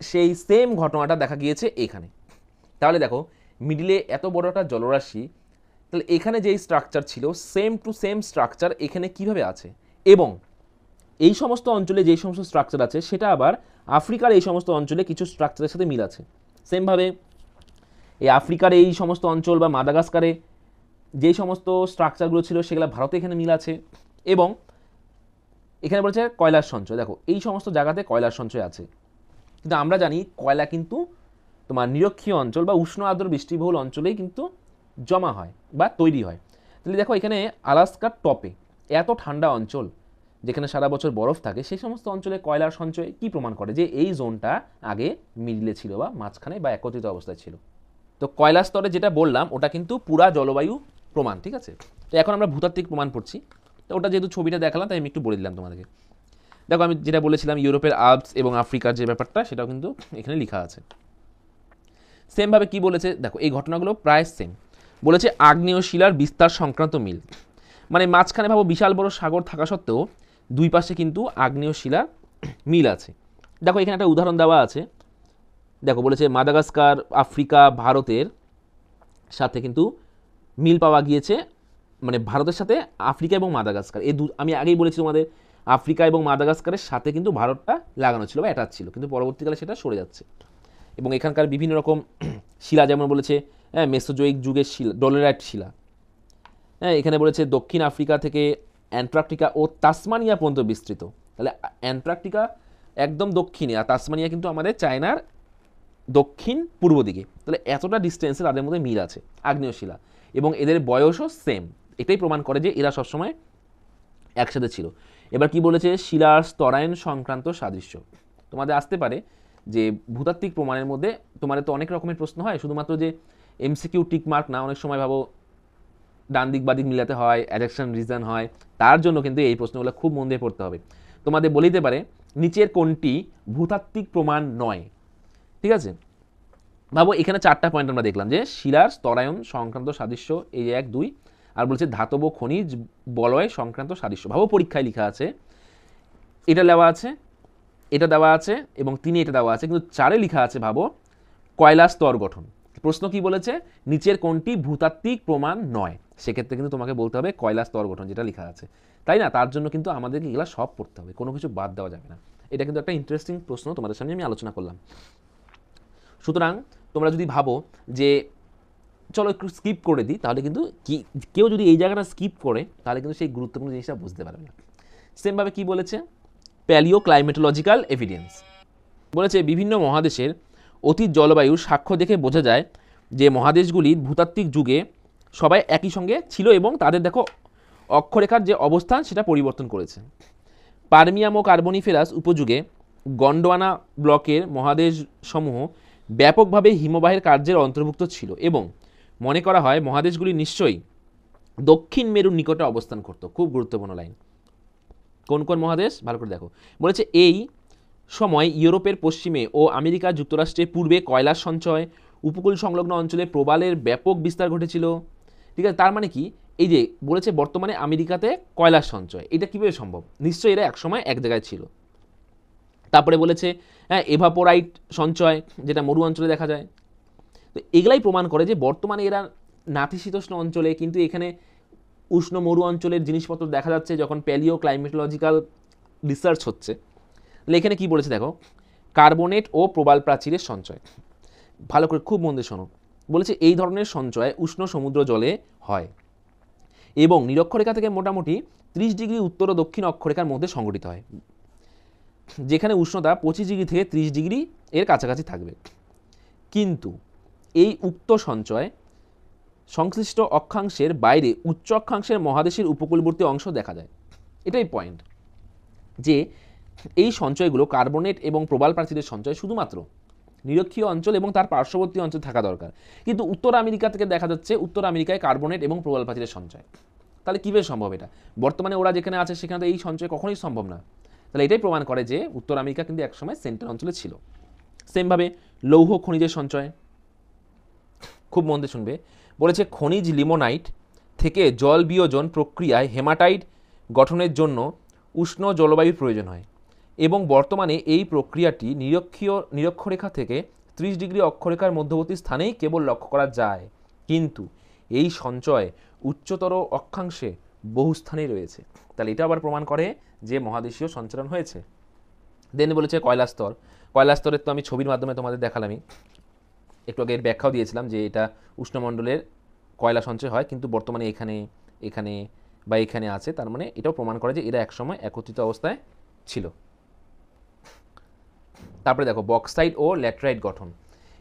সেই সেম ঘটনাটা দেখা গিয়েছে এখানে। তাহলে দেখো মিডিলে এত বড় একটা জলরাশি, তাহলে এখানে যেই স্ট্রাকচার ছিল সেম টু সেম স্ট্রাকচার এখানে কিভাবে আছে, এবং এই সমস্ত অঞ্চলে যেই সমস্ত স্ট্রাকচার আছে সেটা আবার আফ্রিকার এই সমস্ত অঞ্চলে কিছু স্ট্রাকচারের সাথে মিল আছে। সেমভাবে এই আফ্রিকার এই সমস্ত অঞ্চল বা মাদাগাস্কারে যেই সমস্ত স্ট্রাকচারগুলো ছিল সেগুলো ভারতে এখানে মিল আছে। এবং এখানে বলেছে কয়লার সঞ্চয়, দেখো এই সমস্ত জায়গাতে কয়লার সঞ্চয় আছে। কিন্তু আমরা জানি কয়লা কিন্তু তোমার নিরক্ষীয় অঞ্চল বা উষ্ণ আর্দ্র বৃষ্টিবহুল অঞ্চলেই কিন্তু জমা হয় বা তৈরি হয়। তাহলে দেখো এখানে আলাস্কার টপে এত ঠান্ডা অঞ্চল যেখানে সারা বছর বরফ থাকে, সেই সমস্ত অঞ্চলে কয়লার সঞ্চয় কি প্রমাণ করে যে এই জোনটা আগে মিডিলে ছিল বা মাঝখানে বা একত্রিত অবস্থায় ছিল। তো কয়লা স্তরে যেটা বললাম ওটা কিন্তু পুরা জলবায়ু প্রমাণ, ঠিক আছে। তো এখন আমরা ভূতাত্ত্বিক প্রমাণ পড়ছি, তো ওটা যেহেতু ছবিটা দেখালাম তাই আমি একটু বলে দিলাম তোমাদেরকে। দেখো আমি যেটা বলেছিলাম ইউরোপের আল্পস এবং আফ্রিকার যে ব্যাপারটা সেটাও কিন্তু এখানে লেখা আছে। সেমভাবে কি বলেছে, দেখো এই ঘটনাগুলো প্রায় সেম। বলেছে আগ্নেয় শিলার বিস্তার সংক্রান্ত মিল, মানে মাঝখানে ভাবো বিশাল বড় সাগর থাকা সত্ত্বেও দুই পাশে কিন্তু আগ্নেয় শিলার মিল আছে। দেখো এখানে একটা উদাহরণ দেওয়া আছে, দেখো বলেছে মাদাগাস্কার আফ্রিকা ভারতের সাথে কিন্তু মিল পাওয়া গিয়েছে, মানে ভারতের সাথে আফ্রিকা এবং মাদাগাস্কার এই আমি আগেই বলেছি তোমাদের আফ্রিকা এবং মাদাগাস্কারের সাথে কিন্তু ভারতটা লাগানো ছিল বা অ্যাটাচ ছিল, কিন্তু পরবর্তীকালে সেটা সরে যাচ্ছে। এবং এখানকার বিভিন্ন রকম শিলা, যেমন বলেছে মেসোজোয়িক যুগের শিলা, ডলোরাইট শিলা। এখানে বলেছে দক্ষিণ আফ্রিকা থেকে অ্যান্টার্কটিকা ও তাসমানিয়া পর্যন্ত বিস্তৃত। তাহলে অ্যান্টার্কটিকা একদম দক্ষিণে, আর তাসমানিয়া কিন্তু আমাদের চায়নার দক্ষিণ পূর্ব দিকে। তাহলে এতটা ডিস্টেন্সে তাদের মধ্যে মিল আছে আগ্নেয় শিলা। এবং এদের বয়সও সেম। এটাই প্রমাণ করে যে এরা সবসময় একসাথে ছিল। এবার কি বলেছে, শিলার স্তরায়ন সংক্রান্ত সাদৃশ্য। তোমাদের আসতে পারে যে ভূতাত্ত্বিক প্রমাণের মধ্যে তোমাদের তো অনেক রকমের প্রশ্ন হয়, শুধুমাত্র যে এমসিকিউ টিক মার্ক না, অনেক সময় ভাবো ডান দিক বাদিক মিলাতে হয়, অ্যাডাকশন রিজন হয়, তার জন্য কিন্তু এই প্রশ্নগুলো খুব মন দিয়ে পড়তে হবে। তোমাদের বলিতে পারে নিচের কোনটি ভূতাত্ত্বিক প্রমাণ নয়। ঠিক আছে, ভাবো এখানে 4টা পয়েন্ট আমরা দেখলাম, যে শিলার স্তরায়ন সংক্রান্ত সাদৃশ্য, এই 1 2, আর বলছে ধাতব খনিজ বলয় সংক্রান্ত সাদৃশ্য। ভাবো পরীক্ষায় লেখা আছে, এটা দেওয়া আছে, এটা দেওয়া আছে এবং 3 এটা দেওয়া আছে, কিন্তু 4 লেখা আছে ভাবো কয়লা স্তর গঠন। প্রশ্ন কি বলেছে, নিচের কোনটি ভূতাত্ত্বিক প্রমাণ নয়, সেক্ষেত্রে কিন্তু তোমাকে বলতে হবে কয়লা স্তর গঠন যেটা লেখা আছে, তাই না? তার জন্য কিন্তু আমাদেরকে এগুলো সব পড়তে হবে, কোনো কিছু বাদ দেওয়া যাবে না। এটা কিন্তু একটা ইন্টারেস্টিং প্রশ্ন, তোমাদের সামনে আমি আলোচনা করলাম। সুতরাং তোমরা যদি ভাবো যে চলো একটু স্কিপ করে দিই, তাহলে কিন্তু কেউ যদি এই জায়গাটা স্কিপ করে তাহলে কিন্তু সেই গুরুত্বপূর্ণ জিনিসটা বুঝতে পারবে না। সেমভাবে কি বলেছে, প্যালিও ক্লাইমেটোলজিক্যাল এভিডেন্স বলেছে বিভিন্ন মহাদেশের অতীত জলবায়ুর সাক্ষ্য দেখে বোঝা যায় যে মহাদেশগুলির ভূতাত্ত্বিক যুগে সবাই একই সঙ্গে ছিল এবং তাদের দেখো অক্ষরেখার যে অবস্থান সেটা পরিবর্তন করেছে। পার্মিয়াম ও কার্বনিফেরাস উপযুগে গন্ডোয়ানা ব্লকের মহাদেশসমূহ ব্যাপকভাবে হিমবাহের কার্যের অন্তর্ভুক্ত ছিল এবং মনে করা হয় মহাদেশগুলি নিশ্চয়ই দক্ষিণ মেরুর নিকটে অবস্থান করত। খুব গুরুত্বপূর্ণ লাইন। কোন কোন মহাদেশ ভালো করে দেখো, বলেছে এই সময় ইউরোপের পশ্চিমে ও আমেরিকা যুক্তরাষ্ট্রের পূর্বে কয়লার সঞ্চয়, উপকূল সংলগ্ন অঞ্চলে প্রবালের ব্যাপক বিস্তার ঘটেছিল। ঠিক আছে, তার মানে কি, এই যে বলেছে বর্তমানে আমেরিকাতে কয়লার সঞ্চয়, এটা কীভাবে সম্ভব? নিশ্চয়ই এরা একসময় এক জায়গায় ছিল। তারপরে বলেছে হ্যাঁ এভাপোরাইট সঞ্চয়, যেটা মরু অঞ্চলে দেখা যায়। তো এগুলাই প্রমাণ করে যে বর্তমানে এরা নাতিশীতোষ্ণ অঞ্চলে, কিন্তু এখানে উষ্ণ মরু অঞ্চলের জিনিসপত্র দেখা যাচ্ছে যখন প্যালিও ক্লাইমেটোলজিক্যাল রিসার্চ হচ্ছে। তাহলে এখানে কী বলেছে দেখো, কার্বনেট ও প্রবাল প্রাচীরের সঞ্চয়। ভালো করে খুব মন দিয়ে শোনো, বলেছে এই ধরনের সঞ্চয় উষ্ণ সমুদ্র জলে হয় এবং নিরক্ষরেখা থেকে মোটামুটি 30 ডিগ্রি উত্তর ও দক্ষিণ অক্ষরেখার মধ্যে সংঘটিত হয়, যেখানে উষ্ণতা 25 ডিগ্রি থেকে 30 ডিগ্রি এর কাছাকাছি থাকবে। কিন্তু এই উক্ত সঞ্চয় সংশ্লিষ্ট অক্ষাংশের বাইরে উচ্চ অক্ষাংশের মহাদেশের উপকূলবর্তী অংশ দেখা যায়। এটাই পয়েন্ট, যে এই সঞ্চয়গুলো কার্বনেট এবং প্রবাল প্রাচীরের সঞ্চয় শুধুমাত্র নিরক্ষীয় অঞ্চল এবং তার পার্শ্ববর্তী অঞ্চল থাকা দরকার, কিন্তু উত্তর আমেরিকা থেকে দেখা যাচ্ছে উত্তর আমেরিকায় কার্বনেট এবং প্রবাল প্রাচীরের সঞ্চয়। তাহলে কীভাবে সম্ভব এটা? বর্তমানে ওরা যেখানে আছে সেখানে তো এই সঞ্চয় কখনোই সম্ভব না। তাহলে এটাই প্রমাণ করে যে উত্তর আমেরিকা কিন্তু একসময় সেন্টার অঞ্চলে ছিল। সেমভাবে লৌহ খনিজের সঞ্চয়, খুব মন দিয়ে শুনবে, বলেছে খনিজ লিমোনাইট থেকে জল বিয়োজন প্রক্রিয়ায় হেমাটাইট গঠনের জন্য উষ্ণ জলবায়ুর প্রয়োজন হয় এবং বর্তমানে এই প্রক্রিয়াটি নিরক্ষরেখা থেকে 30 ডিগ্রি অক্ষরেখার মধ্যবর্তী স্থানেই কেবল লক্ষ্য করা যায়, কিন্তু এই সঞ্চয় উচ্চতর অক্ষাংশে বহু স্থানেই রয়েছে। তাহলে এটা আবার প্রমাণ করে যে মহাদেশীয় সঞ্চালন হয়েছে। দেন বলেছে কয়লা স্তর। কয়লা স্তরের তো আমি ছবির মাধ্যমে তোমাদের দেখালামই, একটু আগে এর ব্যাখ্যাও দিয়েছিলাম যে এটা উষ্ণমণ্ডলের কয়লা সঞ্চয় হয়, কিন্তু বর্তমানে এখানে এখানে বা এখানে আছে, তার মানে এটাও প্রমাণ করে যে এরা একসময় একত্রিত অবস্থায় ছিল। তারপরে দেখো বক্সাইট ও ল্যাটেরাইট গঠন।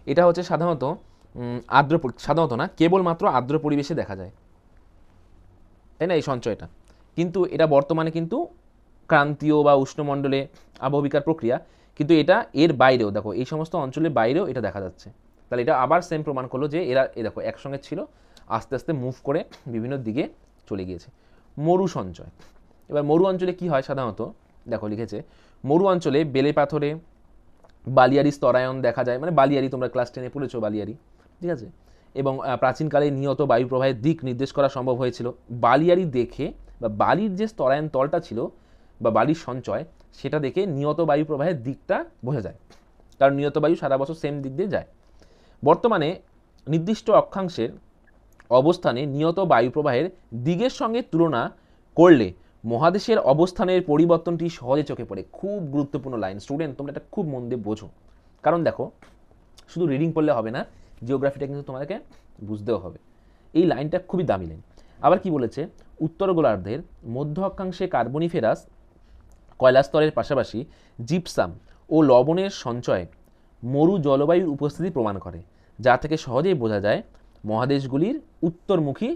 এটা হচ্ছে সাধারণত সাধারণত না, কেবলমাত্র আর্দ্র পরিবেশে দেখা যায়, তাই না এই সঞ্চয়টা, কিন্তু এটা বর্তমানে কিন্তু ক্রান্তীয় বা উষ্ণমণ্ডলে আবহবিকার প্রক্রিয়া, কিন্তু এটা এর বাইরেও দেখো এই সমস্ত অঞ্চলের বাইরেও এটা দেখা যাচ্ছে। তাহলে এটা আবার সেম প্রমাণ করলো যে এরা দেখো একসঙ্গে ছিল, আস্তে আস্তে মুভ করে বিভিন্ন দিকে চলে গিয়েছে। মরু সঞ্চয়। এবার মরু অঞ্চলে কি হয় সাধারণত, দেখো লিখেছে মরু অঞ্চলে বেলে পাথরে বালিয়ারি স্তরায়ন দেখা যায়, মানে বালিয়ারি তোমরা ক্লাস 10-এ পড়েছো বালিয়ারি, ঠিক আছে, এবং প্রাচীনকালে নিয়ত বায়ু প্রবাহের দিক নির্দেশ করা সম্ভব হয়েছিল। বালিয়ারি দেখে বা বালির যে স্তরায়ন তলটা ছিল বা বালির সঞ্চয়, সেটা দেখে নিয়ত বায়ু প্রবাহের দিকটা বোঝা যায়, কারণ নিয়ত বায়ু সারা বছর সেম দিক দিয়ে যায়। বর্তমানে নির্দিষ্ট অক্ষাংশের অবস্থানে নিয়ত বায়ু প্রবাহের দিকের সঙ্গে তুলনা করলে মহাদেশের অবস্থানের পরিবর্তনটি সহজে চোখে পড়ে। খুব গুরুত্বপূর্ণ লাইন স্টুডেন্ট, তোমরা এটা খুব মন দিয়ে বোঝো, কারণ দেখো শুধু রিডিং পড়লে হবে না, জিওগ্রাফিটা কিন্তু তোমাদেরকে বুঝতেও হবে। এই লাইনটা খুবই দামি লাইন। আবার কি বলেছে, উত্তর গোলার্ধের মধ্য অক্ষাংশে কার্বনিফেরাস কয়লা স্তরের পাশাপাশি জিপসাম ও লবণের সঞ্চয় মরু জলবায়ুর উপস্থিতি প্রমাণ করে, যা থেকে সহজেই বোঝা যায় মহাদেশগুলির উত্তরমুখী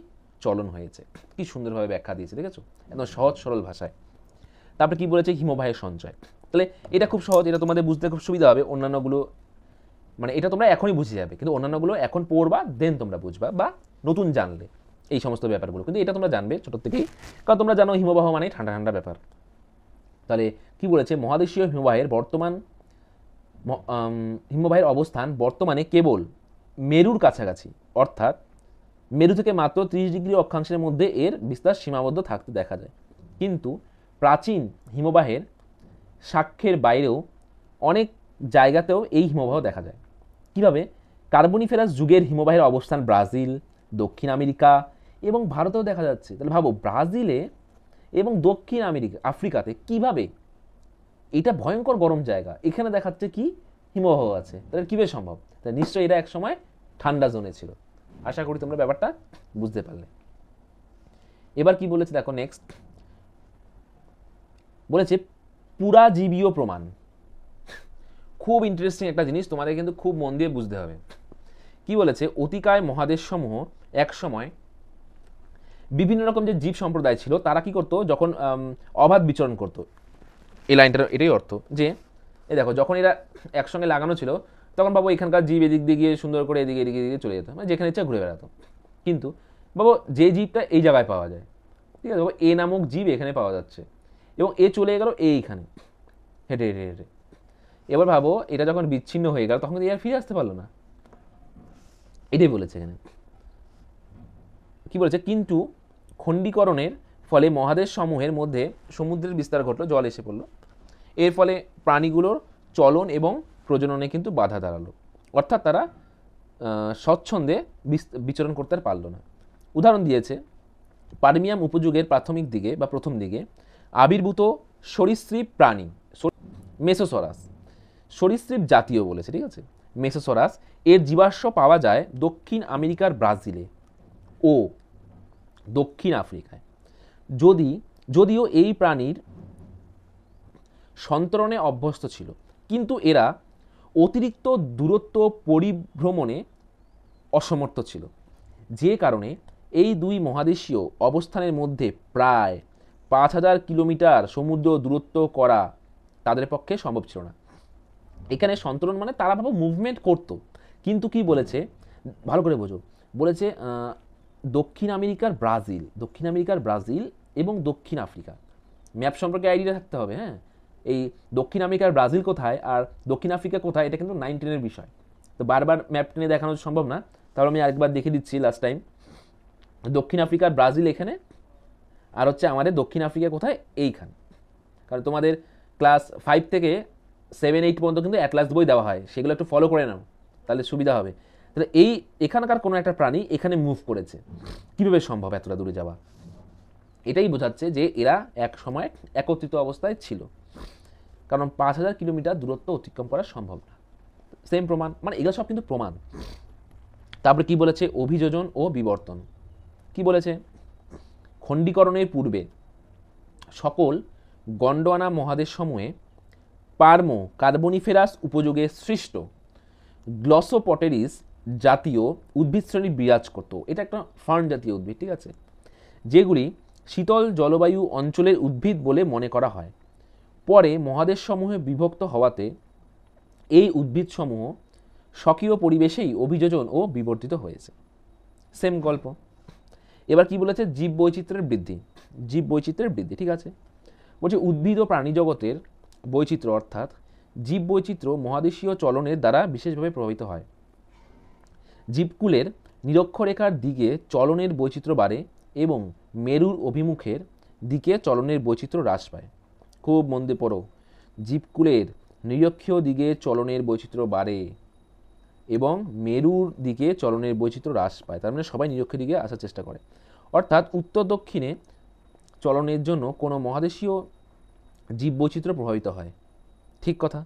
চলন হয়েছে। কি সুন্দরভাবে ব্যাখ্যা দিয়েছে, দেখেছো, একদম সহজ সরল ভাষায়। তারপরে কি বলেছে, হিমবাহের সঞ্চয়। তাহলে এটা খুব সহজ, এটা তোমাদের বুঝতে খুব সুবিধা হবে। অন্যান্যগুলো মানে এটা তোমরা এখনই বুঝে যাবে, কিন্তু অন্যান্যগুলো এখন পড়বা, দেন তোমরা বুঝবা, বা নতুন জানলে এই সমস্ত ব্যাপারগুলো, কিন্তু এটা তোমরা জানবে ছোটোর থেকেই, কারণ তোমরা জানো হিমবাহ মানে ঠান্ডা ঠান্ডা ব্যাপার। তাহলে কি বলেছে, মহাদেশীয় হিমবাহের অবস্থান বর্তমানে কেবল মেরুর কাছাকাছি, অর্থাৎ মেরু থেকে মাত্র 30 ডিগ্রি অক্ষাংশের মধ্যে এর বিস্তার সীমাবদ্ধ থাকতে দেখা যায়। কিন্তু প্রাচীন হিমবাহের সাক্ষ্যের বাইরেও অনেক জায়গাতেও এই হিমবাহ দেখা যায়। কিভাবে, কার্বনিফেরাস যুগের হিমবাহের অবস্থান ব্রাজিল, দক্ষিণ আমেরিকা এবং ভারতেও দেখা যাচ্ছে। তাহলে ভাবো, ব্রাজিলে এবং দক্ষিণ আফ্রিকাতে কিভাবে, এটা ভয়ঙ্কর গরম জায়গা, এখানে দেখাচ্ছে কি হিমবাহ আছে, তাহলে কীভাবে সম্ভব? তাহলে নিশ্চয়ই এটা একসময় ঠান্ডা জোনে ছিল। আশা করি তোমরা ব্যাপারটা বুঝতে পারলে। এবার কি বলেছে দেখো, নেক্সট বলেছে পুরাজীবীয় প্রমাণ। খুব ইন্টারেস্টিং একটা জিনিস, তোমাদের কিন্তু খুব মন দিয়ে বুঝতে হবে। কি বলেছে, অতিকায় মহাদেশসমূহ এক সময় বিভিন্ন রকম যে জীব সম্প্রদায় ছিল, তারা কি করতো, যখন অবাধ বিচরণ করতো। এই লাইনটার এটাই অর্থ যে, এই দেখো, যখন এরা একসঙ্গে লাগানো ছিল, তখন বাবু এখানকার জীব এদিক দিয়ে গিয়ে সুন্দর করে এদিকে এদিকে এদিকে চলে যেত, মানে যেখানে ইচ্ছা ঘুরে বেড়াতো। কিন্তু বাবু যে জীবটা এই জায়গায় পাওয়া যায়, ঠিক আছে, বাবু এ নামক জীব এখানে পাওয়া যাচ্ছে, এবং এ চলে গেল এইখানে হেঁটে হেঁটে হেঁটে। এবার ভাবো, এটা যখন বিচ্ছিন্ন হয়ে গেল, তখন এর ফিরে আসতে পারলো না। এটাই বলেছে এখানে। কি বলেছে, কিন্তু খণ্ডীকরণের ফলে মহাদেশ সমূহের মধ্যে সমুদ্রের বিস্তার ঘটলো, জল এসে পড়লো। এর ফলে প্রাণীগুলোর চলন এবং প্রজননে কিন্তু বাধা দাঁড়ালো, অর্থাৎ তারা স্বচ্ছন্দে বিচরণ করতে আর পারল না। উদাহরণ দিয়েছে, পারমিয়াম উপযুগের প্রাথমিক দিকে বা প্রথম দিকে আবির্ভূত সরীসৃপ প্রাণী মেসোসরাস, সরীসৃপ জাতীয় বলেছে, ঠিক আছে, মেসোসরাস, এর জীবাশ্ম পাওয়া যায় দক্ষিণ আমেরিকার ব্রাজিলে ও দক্ষিণ আফ্রিকায়। যদিও এই প্রাণীর সন্তরণে অভ্যস্ত ছিল, কিন্তু এরা অতিরিক্ত দূরত্ব পরিভ্রমণে অসমর্থ ছিল, যে কারণে এই দুই মহাদেশীয় অবস্থানের মধ্যে প্রায় 5000 কিলোমিটার সমুদ্র দূরত্ব করা তাদের পক্ষে সম্ভব ছিল না। এখানে সন্তরণ মানে তারা ভাবো মুভমেন্ট করতো, কিন্তু কি বলেছে, ভালো করে বোঝো, বলেছে দক্ষিণ আমেরিকার ব্রাজিল এবং দক্ষিণ আফ্রিকা। ম্যাপ সম্পর্কে আইডিয়া থাকতে হবে, হ্যাঁ। এই দক্ষিণ আমেরিকার ব্রাজিল কোথায় আর দক্ষিণ আফ্রিকা কোথায়, এটা কিন্তু 9, 10-এর বিষয়, তো বারবার ম্যাপ টেনে দেখানো সম্ভব না, তাহলে আমি আরেকবার দেখে দিচ্ছি লাস্ট টাইম। দক্ষিণ আফ্রিকার ব্রাজিল এখানে, আর হচ্ছে আমাদের দক্ষিণ আফ্রিকা কোথায়, এইখানে। কারণ তোমাদের ক্লাস 5 থেকে 7, 8 পর্যন্ত কিন্তু অ্যাটলাস বই দেওয়া হয়, সেগুলো একটু ফলো করে নাও, তাহলে সুবিধা হবে। তাহলে এখানকার কোনো একটা প্রাণী এখানে মুভ করেছে, কীভাবে সম্ভব এতটা দূরে যাওয়া? এটাই বোঝাচ্ছে যে এরা এক সময় একত্রিত অবস্থায় ছিল, কারণ 5000 কিলোমিটার দূরত্ব অতিক্রম করা সম্ভব না। সেম প্রমাণ, মানে এগুলো সব কিন্তু প্রমাণ। তারপরে কি বলেছে, অভিযোজন ও বিবর্তন। কি বলেছে, খণ্ডীকরণের পূর্বে সকল গন্ডোয়ানা মহাদেশ সমূহে কার্বনিফেরাস উপযোগে সৃষ্ট গ্লসোপটেরিস জাতীয় উদ্ভিদ শ্রেণী বিরাজ করত। এটা একটা ফার্ন জাতীয় উদ্ভিদ, ঠিক আছে, যেগুলি শীতল জলবায়ু অঞ্চলের উদ্ভিদ বলে মনে করা হয়। পরে মহাদেশসমূহে বিভক্ত হওয়াতে এই উদ্ভিদসমূহ স্বকীয় পরিবেশেই অভিযোজন ও বিবর্তিত হয়েছে। সেম গল্প। এবার কি বলেছে, জীব বৈচিত্র্যের বৃদ্ধি, ঠিক আছে, বলছে উদ্ভিদ ও প্রাণী জগতের বৈচিত্র্য অর্থাৎ জীব বৈচিত্র্য মহাদেশীয় চলনের দ্বারা বিশেষভাবে প্রভাবিত হয়। জীবকুলের নিরক্ষরেখার দিকে চলনের বৈচিত্র্য বাড়ে এবং মেরুর অভিমুখের দিকে চলনের বৈচিত্র্য হ্রাস পায়। খুব মন দিয়ে পড়ো, জীবকুলের নিরক্ষীয় দিকে চলনের বৈচিত্র্য বাড়ে এবং মেরুর দিকে চলনের বৈচিত্র্য হ্রাস পায়, তার মানে সবাই নিরক্ষীয় দিকে আসার চেষ্টা করে। অর্থাৎ উত্তর দক্ষিণে চলনের জন্য কোনো মহাদেশীয় জীব বৈচিত্র্য প্রভাবিত হয়। ঠিক কথা।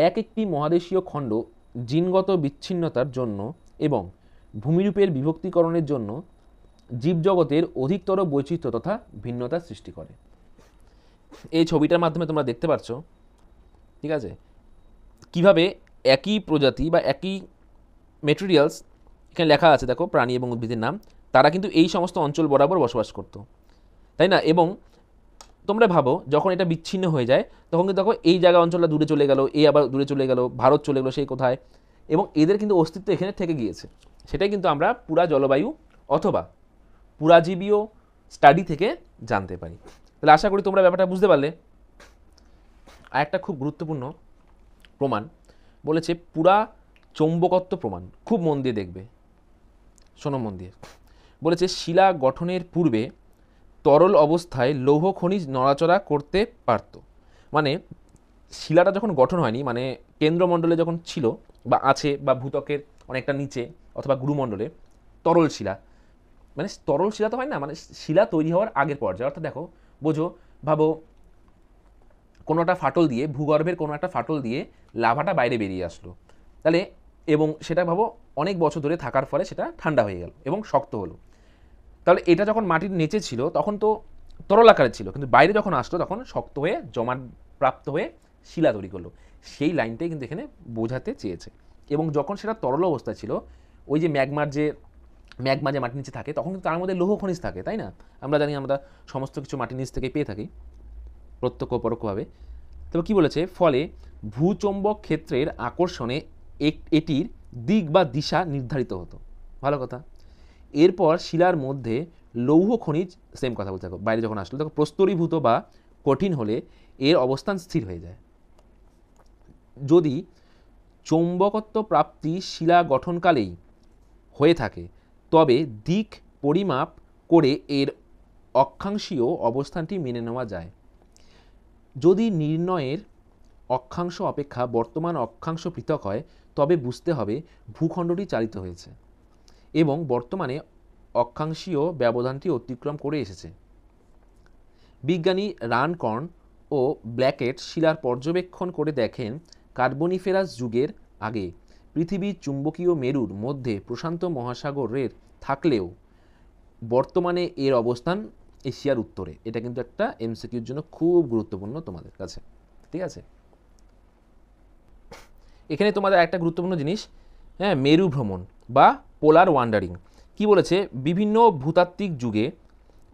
একটি মহাদেশীয় খণ্ড জিনগত বিচ্ছিন্নতার জন্য এবং ভূমিরূপের বিভক্তিকরণের জন্য জীবজগতের অধিকতর বৈচিত্র্য তথা ভিন্নতা সৃষ্টি করে। এই ছবিটার মাধ্যমে তোমরা দেখতে পাচ্ছ, ঠিক আছে, কিভাবে একই প্রজাতি বা একই মেটেরিয়ালস এখানে লেখা আছে দেখো প্রাণী এবং উদ্ভিদের নাম, তারা কিন্তু এই সমস্ত অঞ্চল বরাবর বসবাস করত, তাই না? এবং তোমরা ভাবো যখন এটা বিচ্ছিন্ন হয়ে যায় তখন কিন্তু দেখো এই জায়গা অঞ্চলটা দূরে চলে গেল, এই আবার দূরে চলে গেল, ভারত চলে গেলো সেই কোথায়, এবং এদের কিন্তু অস্তিত্ব এখানে থেকে গিয়েছে। সেটাই কিন্তু আমরা পুরা জলবায়ু অথবা পুরাজীবীয় স্টাডি থেকে জানতে পারি। তাহলে আশা করি তোমরা ব্যাপারটা বুঝতে পারলে। আর একটা খুব গুরুত্বপূর্ণ প্রমাণ বলেছে পুরা চৌম্বকত্ব প্রমাণ, খুব মন দিয়ে দেখবে, শোনো মন দিয়ে। বলেছে শিলা গঠনের পূর্বে তরল অবস্থায় লৌহ খনিজ নড়াচড়া করতে পারত। মানে শিলাটা যখন গঠন হয়নি, মানে কেন্দ্রমণ্ডলে যখন ছিল বা আছে বা ভূত্বকের অনেকটা নিচে অথবা গুরুমণ্ডলে তরল শিলা, মানে তরল শিলা তো হয় না, মানে শিলা তৈরি হওয়ার আগের পর্যায়ে। অর্থাৎ দেখো বোঝো, ভাবো কোনো একটা ফাটল দিয়ে, ভূগর্ভের কোনো একটা ফাটল দিয়ে লাভাটা বাইরে বেরিয়ে আসলো, তাহলে এবং সেটা ভাবো অনেক বছর ধরে থাকার ফলে সেটা ঠান্ডা হয়ে গেল এবং শক্ত হলো। তাহলে এটা যখন মাটির নিচে ছিল তখন তো তরল আকারে ছিল, কিন্তু বাইরে যখন আসলো তখন শক্ত হয়ে জমাট প্রাপ্ত হয়ে শিলা তৈরি করলো। সেই লাইনটাই কিন্তু এখানে বোঝাতে চেয়েছে। এবং যখন সেটা তরল অবস্থায় ছিল, ওই যে ম্যাগমা যে মাটির নিচে থাকে, তখন কিন্তু তার মধ্যে লৌহ খনিজ থাকে, তাই না? আমরা জানি আমরা সমস্ত কিছু মাটির নিচ থেকে পেয়ে থাকি প্রত্যক্ষ পরোক্ষভাবে। তবে কি বলেছে, ফলে ভূচৌম্বক ক্ষেত্রের আকর্ষণে এটির দিক বা দিশা নির্ধারিত হতো। ভালো কথা। এরপর শিলার মধ্যে লৌহ খনিজ, সেম কথা বলতে থাকো, বাইরে যখন আসলো তখন প্রস্তরীভূত বা কঠিন হলে এর অবস্থান স্থির হয়ে যায়। যদি চৌম্বকত্ব প্রাপ্তি শিলা গঠনকালেই হয়ে থাকে তবে দিক পরিমাপ করে এর অক্ষাংশীয় অবস্থানটি মেনে নেওয়া যায়। যদি নির্ণয়ের অক্ষাংশ অপেক্ষা বর্তমান অক্ষাংশ পৃথক হয় তবে বুঝতে হবে ভূখণ্ডটি চালিত হয়েছে এবং বর্তমানে অক্ষাংশীয় ব্যবধানটি অতিক্রম করে এসেছে। বিজ্ঞানী রানকর্ন ও ব্ল্যাকেট শিলার পর্যবেক্ষণ করে দেখেন কার্বনিফেরাস যুগের আগে পৃথিবীর চুম্বকীয় মেরুর মধ্যে প্রশান্ত মহাসাগরের থাকলেও বর্তমানে এর অবস্থান এশিয়ার উত্তরে। এটা কিন্তু একটা এমসিকিউর জন্য খুব গুরুত্বপূর্ণ তোমাদের কাছে, ঠিক আছে? এখানে তোমাদের একটা গুরুত্বপূর্ণ জিনিস, হ্যাঁ, মেরু ভ্রমণ বা পোলার ওয়ান্ডারিং। কি বলেছে, বিভিন্ন ভূতাত্ত্বিক যুগে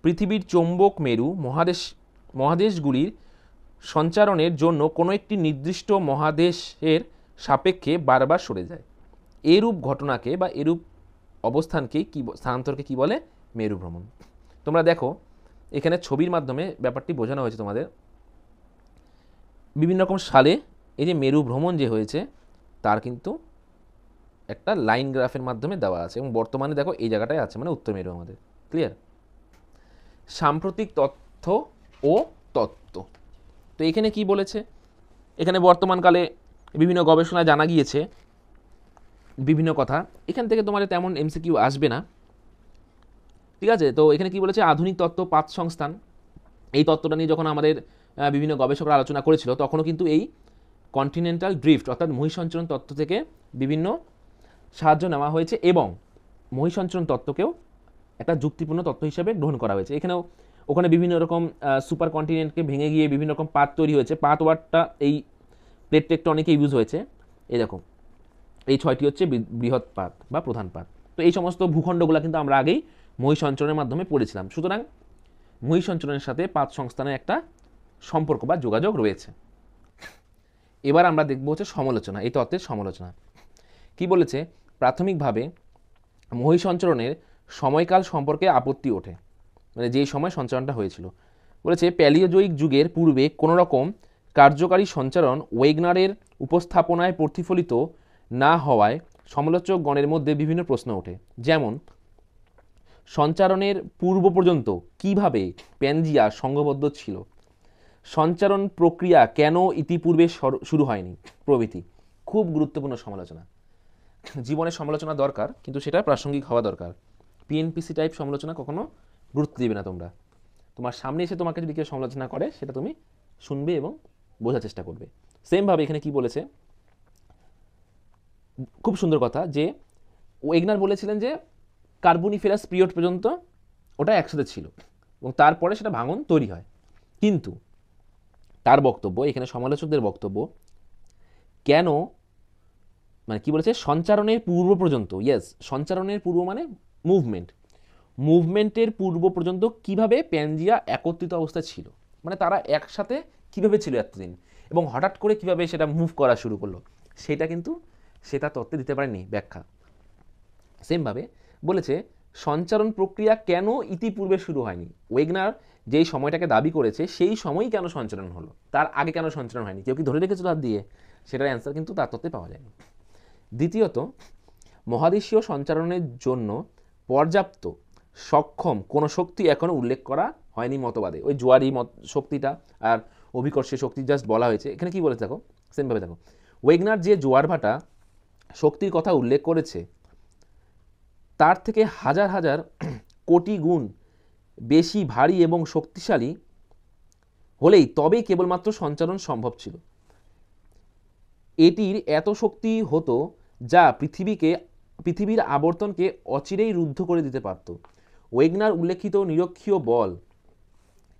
পৃথিবীর চৌম্বক মেরু মহাদেশগুলির সঞ্চারণের জন্য কোনো একটি নির্দিষ্ট মহাদেশের সাপেক্ষে বারবার সরে যায়। এরূপ ঘটনাকে বা এরূপ অবস্থানকে কি, স্থানান্তরকে কি বলে? মেরু ভ্রমণ। তোমরা দেখো এখানে ছবির মাধ্যমে ব্যাপারটি বোঝানো হয়েছে তোমাদের। বিভিন্ন রকম সালে এই যে মেরু ভ্রমণ যে হয়েছে তার কিন্তু একটা লাইন গ্রাফের মাধ্যমে দেওয়া আছে এবং বর্তমানে দেখো এই জায়গাটায় আছে, মানে উত্তর মেরু আমাদের। ক্লিয়ার? সাম্প্রতিক তথ্য ও তত্ত্ব। তো এখানে কি বলেছে, এখানে বর্তমানকালে বিভিন্ন গবেষণায় জানা গিয়েছে বিভিন্ন কথা। এখান থেকে তোমাদের তেমন এমসিকিউ আসবে না, ঠিক আছে? তো এখানে কি বলেছে, আধুনিক তত্ত্ব পাত সংস্থান, এই তত্ত্বটা নিয়ে যখন আমাদের বিভিন্ন গবেষকরা আলোচনা করেছিল তখনও কিন্তু এই কন্টিনেন্টাল ড্রিফট অর্থাৎ মহিসঞ্চরণ তত্ত্ব থেকে বিভিন্ন সাহায্য নেওয়া হয়েছে এবং মহিসঞ্চরণ তত্ত্বকেও একটা যুক্তিপূর্ণ তত্ত্ব হিসেবে গ্রহণ করা হয়েছে। এখানেও ওখানে বিভিন্ন রকম সুপার কন্টিনেন্টকে ভেঙে গিয়ে বিভিন্ন রকম পাত তৈরি হয়েছে। পাত ওয়ার্ডটা এই প্লেট টেকটনিকে ইউজ হয়েছে। এই দেখো এই 6টি হচ্ছে বৃহৎ পাত বা প্রধান পাত। তো এই সমস্ত ভূখণ্ডগুলো কিন্তু আমরা আগেই মহিসঞ্চরণের মাধ্যমে পড়েছিলাম। সুতরাং মহিসঞ্চরণের সাথে পাত সংস্থানের একটা সম্পর্ক বা যোগাযোগ রয়েছে। এবার আমরা দেখব হচ্ছে সমালোচনা, এই তত্ত্বের সমালোচনা। কি বলেছে, প্রাথমিকভাবে মহিসঞ্চরণের সময়কাল সম্পর্কে আপত্তি ওঠে, মানে যেই সময় সঞ্চারণটা হয়েছিল। বলেছে প্যালিওজোয়িক যুগের পূর্বে কোনো রকম কার্যকারী সঞ্চারণ ওয়েগনারের উপস্থাপনায় প্রতিফলিত না হওয়ায় সমালোচকগণের মধ্যে বিভিন্ন প্রশ্ন ওঠে। যেমন সঞ্চারণের পূর্ব পর্যন্ত কিভাবে প্যানজিয়া সংঘবদ্ধ ছিল, সঞ্চারণ প্রক্রিয়া কেন ইতিপূর্বে শুরু হয়নি, প্রভৃতি। খুব গুরুত্বপূর্ণ সমালোচনা। জীবনে সমালোচনা দরকার, কিন্তু সেটা প্রাসঙ্গিক হওয়া দরকার। পিএনপিসি টাইপ সমালোচনা কখনো গুরুত্ব দিবে না তোমরা। তোমার সামনে এসে তোমাকে যদি কেউ সমালোচনা করে সেটা তুমি শুনবে এবং বোঝার চেষ্টা করবে। সেমভাবে এখানে কি বলেছে, খুব সুন্দর কথা, যে ওয়েগনার বলেছিলেন যে কার্বনিফেরাস পিরিয়ড পর্যন্ত ওটা একসাথে ছিল এবং তারপরে সেটা ভাঙন তৈরি হয়। কিন্তু তার বক্তব্য, এখানে সমালোচকদের বক্তব্য, কেন মানে কি বলেছে, সঞ্চারণের পূর্ব পর্যন্ত, ইয়েস, সঞ্চারণের পূর্ব মানে মুভমেন্টের পূর্ব পর্যন্ত কিভাবে প্যানজিয়া একত্রিত অবস্থায় ছিল, মানে তারা একসাথে কিভাবে ছিল এতদিন, এবং হঠাৎ করে কিভাবে সেটা মুভ করা শুরু করলো, সেটা কিন্তু সেটা তত্ত্বে দিতে পারেনি ব্যাখ্যা। সেমভাবে বলেছে সঞ্চারণ প্রক্রিয়া কেন ইতিপূর্বে শুরু হয়নি, ওয়েগনার যেই সময়টাকে দাবি করেছে সেই সময়ই কেন সঞ্চারণ হলো, তার আগে কেন সঞ্চারণ হয়নি, কেউ কি ধরে রেখেছিল হাত দিয়ে, সেটার অ্যান্সার কিন্তু তার তত্ত্বে পাওয়া যায়নি। দ্বিতীয়ত, মহাদেশীয় সঞ্চারণের জন্য পর্যাপ্ত সক্ষম কোনো শক্তি এখনও উল্লেখ করা হয়নি মতবাদে। ওই জোয়ারি শক্তিটা আর অভিকর্ষীয় শক্তি জাস্ট বলা হয়েছে। এখানে কি বলেছে দেখো, সেমভাবে দেখো, ওয়েগনার যে জোয়ার ভাটা শক্তির কথা উল্লেখ করেছে তার থেকে হাজার হাজার কোটি গুণ বেশি ভারী এবং শক্তিশালী হলেই তবেই কেবলমাত্র সঞ্চারণ সম্ভব ছিল। এটির এত শক্তি হতো যা পৃথিবীর আবর্তনকে অচিরেই রুদ্ধ করে দিতে পারত। ওয়েগনার উল্লেখিত নিরক্ষীয় বল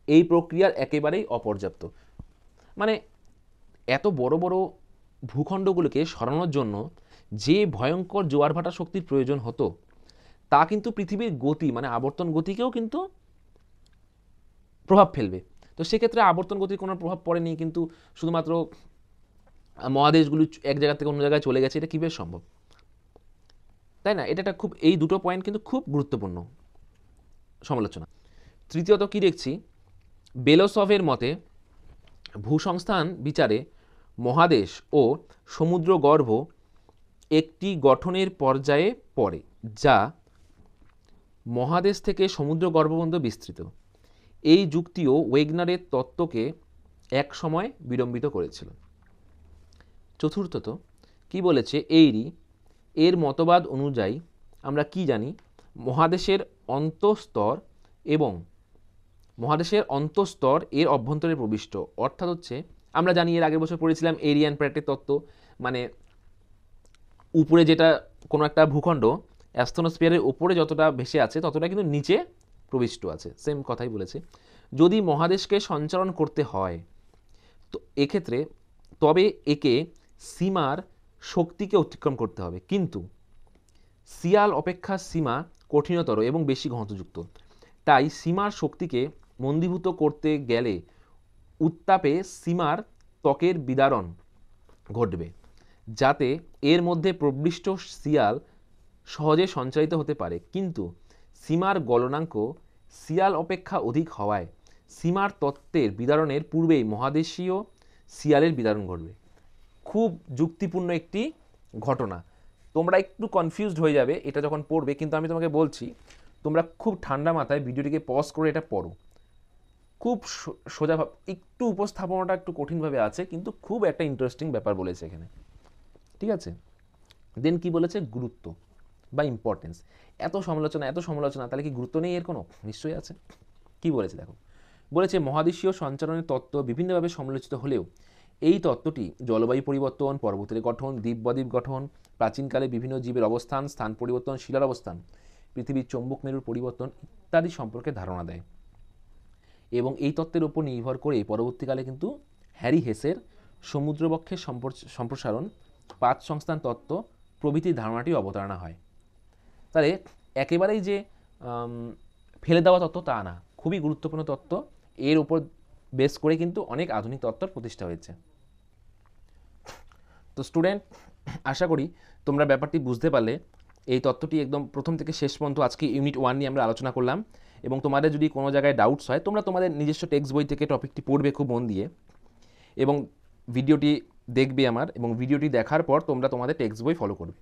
এই প্রক্রিয়ার একেবারেই অপর্যাপ্ত। মানে এত বড় বড় ভূখণ্ডগুলোকে সরানোর জন্য যে ভয়ঙ্কর জোয়ার ভাটা শক্তির প্রয়োজন হতো তা কিন্তু পৃথিবীর গতি মানে আবর্তন গতিকেও কিন্তু প্রভাব ফেলবে। তো সেক্ষেত্রে আবর্তন গতির কোনো প্রভাব পড়েনি, কিন্তু শুধুমাত্র মহাদেশগুলি এক জায়গা থেকে অন্য জায়গায় চলে গেছে, এটা কীভাবে সম্ভব, তাই না? এটা খুব, এই দুটো পয়েন্ট কিন্তু খুব গুরুত্বপূর্ণ সমালোচনা। তৃতীয়ত কি দেখছি, বেলোসভের মতে ভূসংস্থান বিচারে মহাদেশ ও সমুদ্রগর্ভ একটি গঠনের পর্যায়ে পড়ে যা মহাদেশ থেকে সমুদ্রগর্ভ পর্যন্ত বিস্তৃত। এই যুক্তিও ওয়েগনারের তত্ত্বকে এক সময় বিড়ম্বিত করেছিল। চতুর্থত কি বলেছে, এর মতবাদ অনুযায়ী আমরা কি জানি, মহাদেশের অন্তঃস্তর এর অভ্যন্তরে প্রবিষ্ট, অর্থাৎ হচ্ছে আমরা জানি, এর আগের বছর পড়েছিলাম এরিয়ান প্র্যাটের তত্ত্ব, মানে উপরে যেটা কোনো একটা ভূখণ্ড অ্যাস্ট্রোস্ফিয়ারের উপরে যতটা ভেসে আছে ততটা কিন্তু নিচে প্রবিষ্ট আছে, সেম কথাই বলেছে। যদি মহাদেশকে সঞ্চালন করতে হয় তো এক্ষেত্রে তবে একে সীমার শক্তিকে অতিক্রম করতে হবে, কিন্তু সিয়াল অপেক্ষা সীমা কঠিনতর এবং বেশি ঘনত্বযুক্ত। তাই সীমার শক্তিকে মন্দীভূত করতে গেলে উত্তাপে সীমার ত্বকের বিদারণ ঘটবে, যাতে এর মধ্যে প্রবিষ্ট সিয়াল সহজে সঞ্চারিত হতে পারে, কিন্তু সীমার গলনাঙ্ক সিয়াল অপেক্ষা অধিক হওয়ায় সীমার তত্ত্বের বিদারণের পূর্বেই মহাদেশীয় সিয়ালের বিদারণ ঘটবে। খুব যুক্তিপূর্ণ একটি ঘটনা। তোমরা একটু কনফিউজড হয়ে যাবে এটা যখন পড়বে, কিন্তু আমি তোমাকে বলছি তোমরা খুব ঠান্ডা মাথায় ভিডিওটিকে পজ করে এটা পড়ো। খুব সোজা, একটু উপস্থাপনাটা একটু কঠিনভাবে আছে, কিন্তু খুব একটা ইন্টারেস্টিং ব্যাপার বলেছে এখানে, ঠিক আছে? দেন কি বলেছে, গুরুত্ব বা ইম্পর্টেন্স। এত সমালোচনা, তাহলে কি গুরুত্ব নেই এর কোনো? নিশ্চয়ই আছে। কি বলেছে দেখো, বলেছে মহাদেশীয় সঞ্চালনের তত্ত্ব বিভিন্নভাবে সমালোচিত হলেও এই তত্ত্বটি জলবায়ু পরিবর্তন, পর্বতের গঠন, দ্বীপ গঠন, প্রাচীনকালে বিভিন্ন জীবের অবস্থান, স্থান পরিবর্তন, শিলার অবস্থান, পৃথিবীর চৌম্বক মেরুর পরিবর্তন ইত্যাদি সম্পর্কে ধারণা দেয়, এবং এই তত্ত্বের উপর নির্ভর করে পরবর্তীকালে কিন্তু হ্যারি হেসের সমুদ্রবক্ষের সম্প্রসারণ, পাত সংস্থান তত্ত্ব প্রভৃতি ধারণাটি অবতারণা হয়। তাহলে একেবারেই যে ফেলে দেওয়া তত্ত্ব তা না, খুবই গুরুত্বপূর্ণ তত্ত্ব, এর উপর বেস করে কিন্তু অনেক আধুনিক তত্ত্বর প্রতিষ্ঠা হয়েছে। তো স্টুডেন্ট, আশা করি তোমরা ব্যাপারটি বুঝতে পারলে। এই তত্ত্বটি একদম প্রথম থেকে শেষ পর্যন্ত আজকে ইউনিট 1 নিয়ে আমরা আলোচনা করলাম, এবং তোমাদের যদি কোনো জায়গায় ডাউটস হয় তোমরা তোমাদের নিজস্ব টেক্সট বই থেকে টপিকটি পড়বে খুব মন দিয়ে, এবং ভিডিওটি দেখবে আমার, এবং ভিডিওটি দেখার পর তোমরা তোমাদের টেক্সট বই ফলো করবে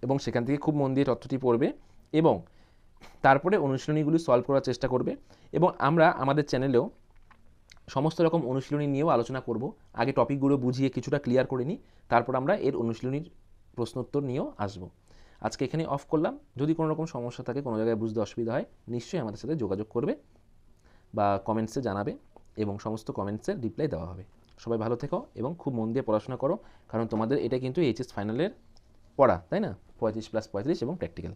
এবং সেখান থেকে খুব মন দিয়ে তথ্যটি পড়বে, এবং তারপরে অনুশীলনীগুলি সলভ করার চেষ্টা করবে। এবং আমরা আমাদের চ্যানেলেও সমস্ত রকম অনুশীলনী নিয়েও আলোচনা করব। আগে টপিকগুলো বুঝিয়ে কিছুটা ক্লিয়ার করে নিই, তারপর আমরা এর অনুশীলনীর প্রশ্নোত্তর নিয়েও আসব। আজকে এখানে অফ করলাম। যদি কোনো রকম সমস্যা থাকে, কোনো জায়গায় বুঝতে অসুবিধা হয়, নিশ্চয়ই আমাদের সাথে যোগাযোগ করবে বা কমেন্টসে জানাবে, এবং সমস্ত কমেন্টসের রিপ্লাই দেওয়া হবে। সবাই ভালো থেকো এবং খুব মন দিয়ে পড়াশোনা করো, কারণ তোমাদের এটা কিন্তু এইচএস ফাইনালের পড়া, তাই না? 35+35 এবং প্র্যাকটিক্যাল।